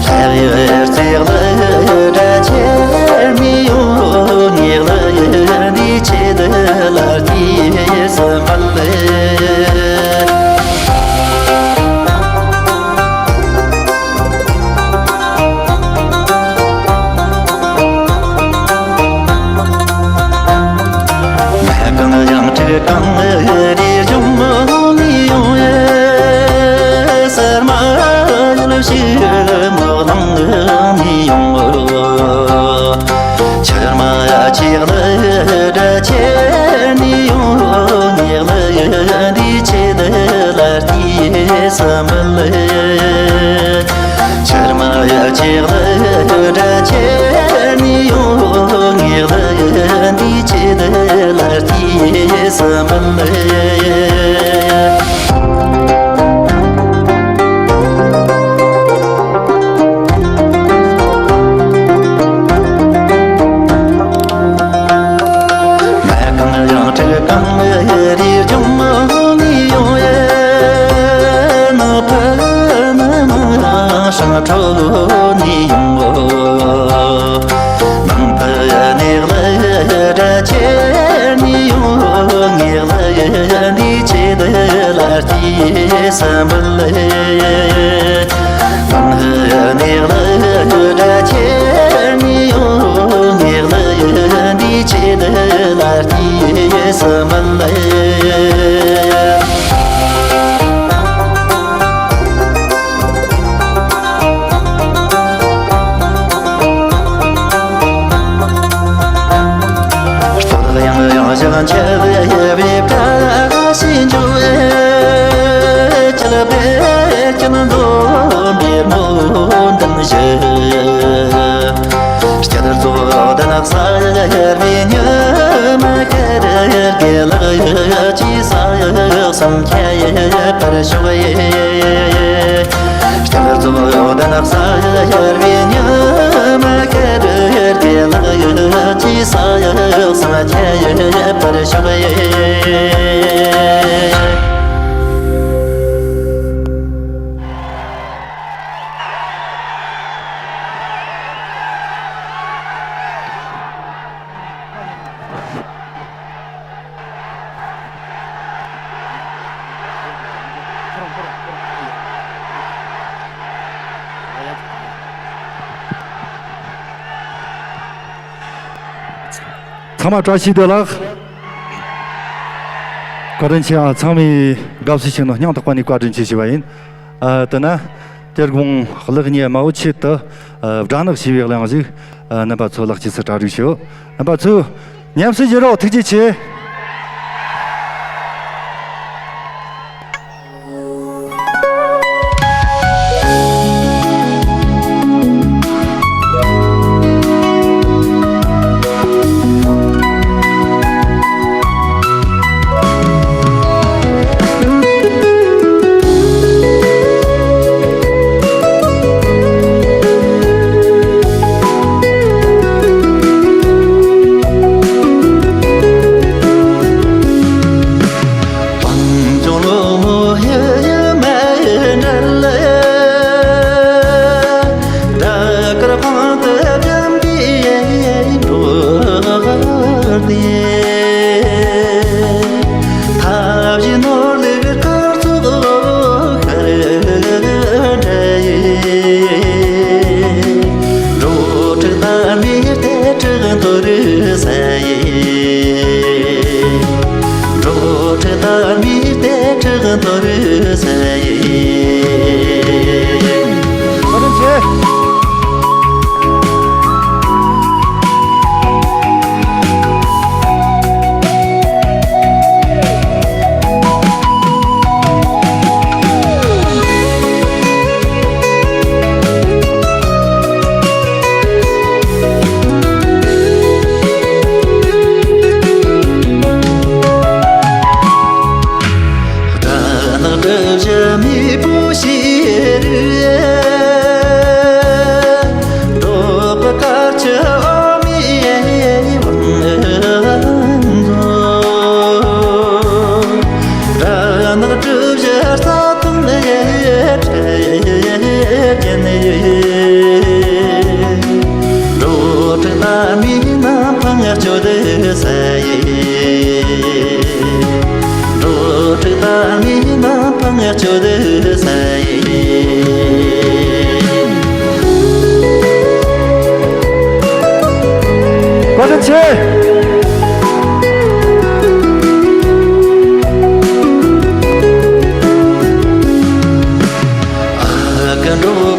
her tigla da chermi ngirla di chedelar ti samble Tama trashi de la Quadrancia Tami Gausition of Nyang Takwani Quadrancia Shivain. Tana Tergung Lagnia Mauchita Dana Shivir Lanzi, number 2 Lachis show. Number 2 Nyamsi Jero Tichi.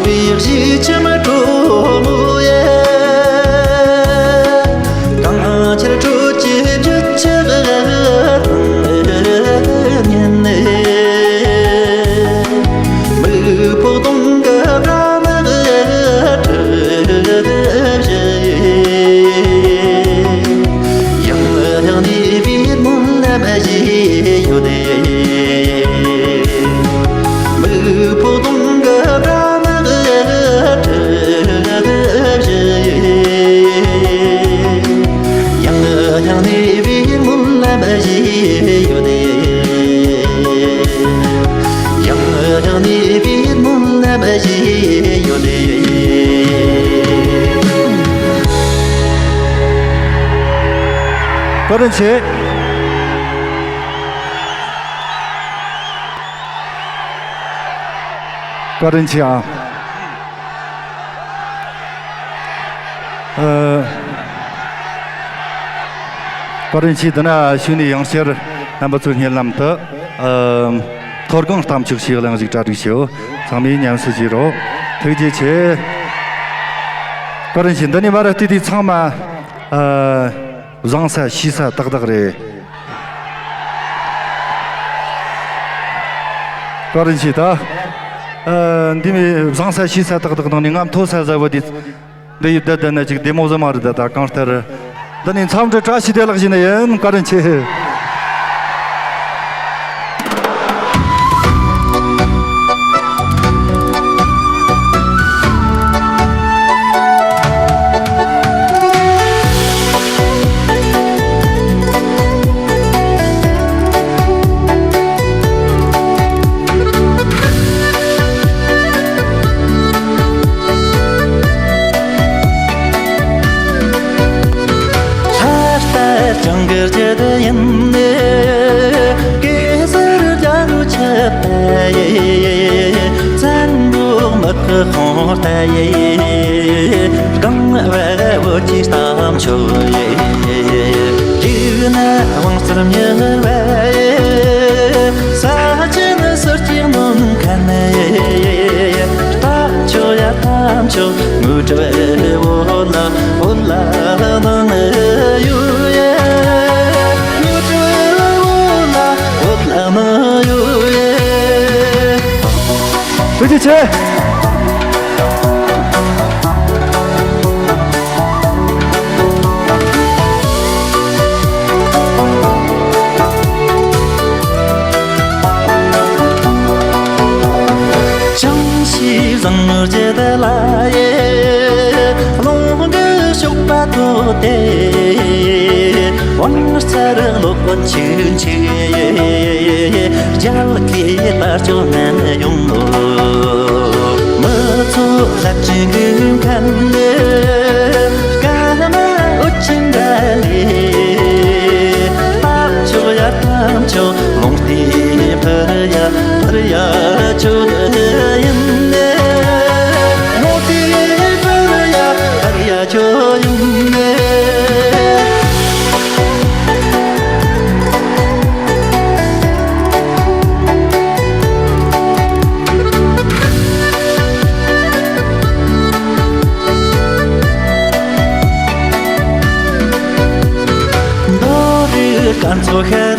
việc gì chứ mà trô mù ye càng chỉ trô chỉ biết chết nhân nè mưa phố đông cả ra mà yang đi biết muốn làm gì yêu này mưa phố đông cả ra mà yang đi biết muốn làm gì yêu này yang đi biết muốn làm gì yêu này 그렇지. 그렇지야. 그렇지더나 신이 영셔 남부 중일남도 토르공 탐축 시글랑 직자르시오. 상미 냠스지로 되지체 그렇지. 너니 말아 뒤뒤 참마 장사 시사 딱딱래 그렇지다 님이 장사 시사 딱딱도 님암 토사자 어디 네이다다나 지금 데모자 말다 다 카운터 너님 참저 자시들락지네 그렇지 khó tay gắng về vô chi tam trời chứ na hoàng sầm nhớ về xa trên sớt chiếc non khăn ta cho ya tam cho ngư trở về ôn là non yêu ye ngư trở về ôn là non yêu ye 그렇지 제 rằng ở trên đây là lòng cứ sốc ba tô tê quan sát được lúc vẫn chưa chia giao kia ta cho nên dùng mơ thu là chỉ gương khăn cả má ở trên đây ta cho lòng tim thơ ya cho cho dung mê đó đi cản cho khe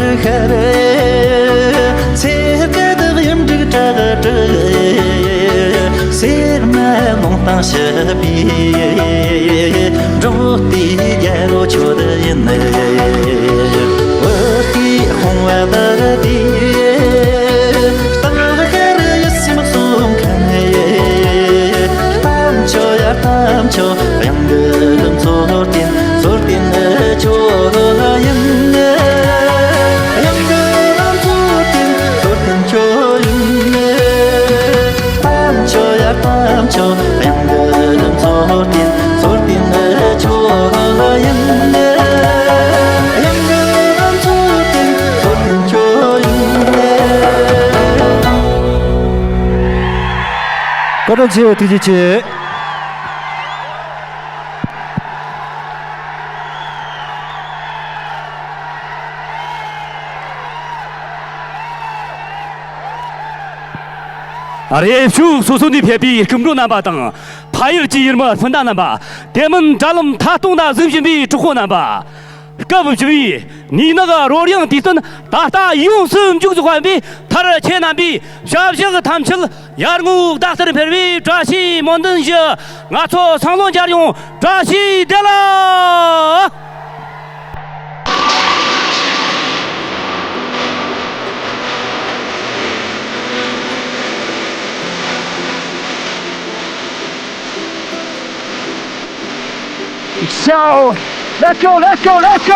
sẽ cái được em được trả trời sẽ mà mong ta sẽ bị rồi thì giờ rồi cho đến này ở khi không qua ta đi ta khẽ để xem xuống khăn tam cho em được số tiền cho em tam cho em được số tiền cho em được số tiền cho em 그렇지 뒤지지 अरे शू सोसोनी फेबी कमरो नाबा तंग फायर जीर म फंदा नाबा देमन जालम थातोंदा जिमजिमी जुखो नाबा कब जुई你那个罗亮的真大用心就是关闭他的前南比小小个他们吃亚我大的片尾抓起摩登些俺说长龙家用抓起的了So, let's go, let's go, let's go!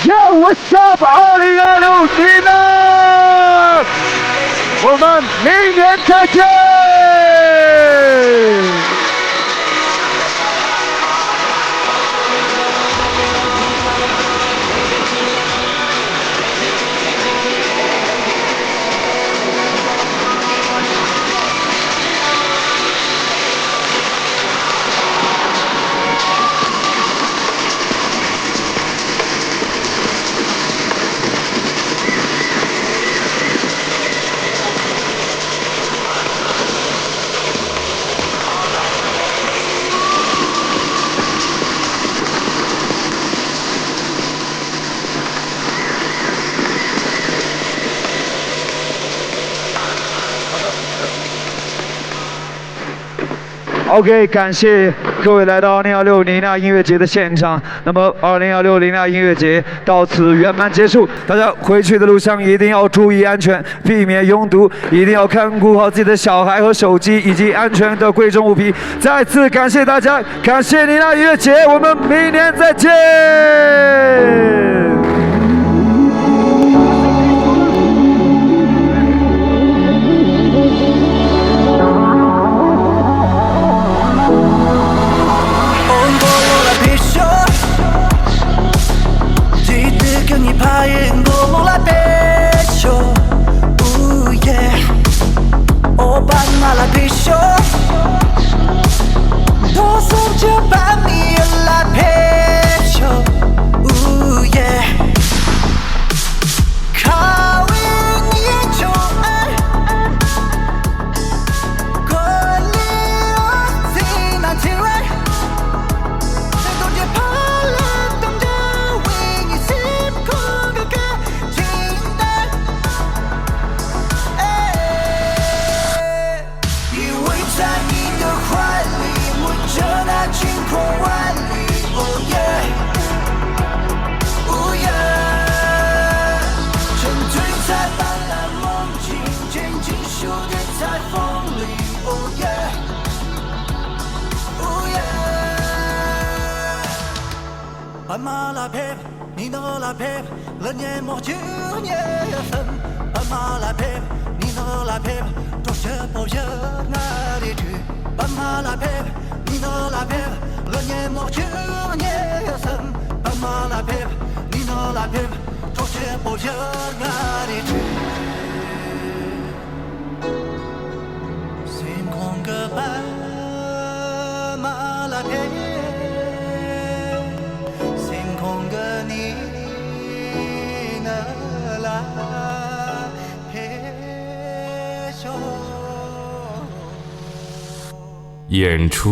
Yo, what's up, 2026年，我们明年再见。OK， 感谢各位来到2016林纳音乐节的现场。那么，2016林纳音乐节到此圆满结束。大家回去的路上一定要注意安全，避免拥堵，一定要看顾好自己的小孩和手机以及安全的贵重物品。再次感谢大家，感谢林纳音乐节，我们明年再见。多送这半米来陪酒，斑马来陪，你能来陪，了年莫就年份。斑马来陪，你能来陪，多些不些爱的去。斑马来陪，你能来陪，了年莫就年份。斑马来陪，你能来陪，多些不些爱的去。星空个斑马来陪。空个你能来陪手。演出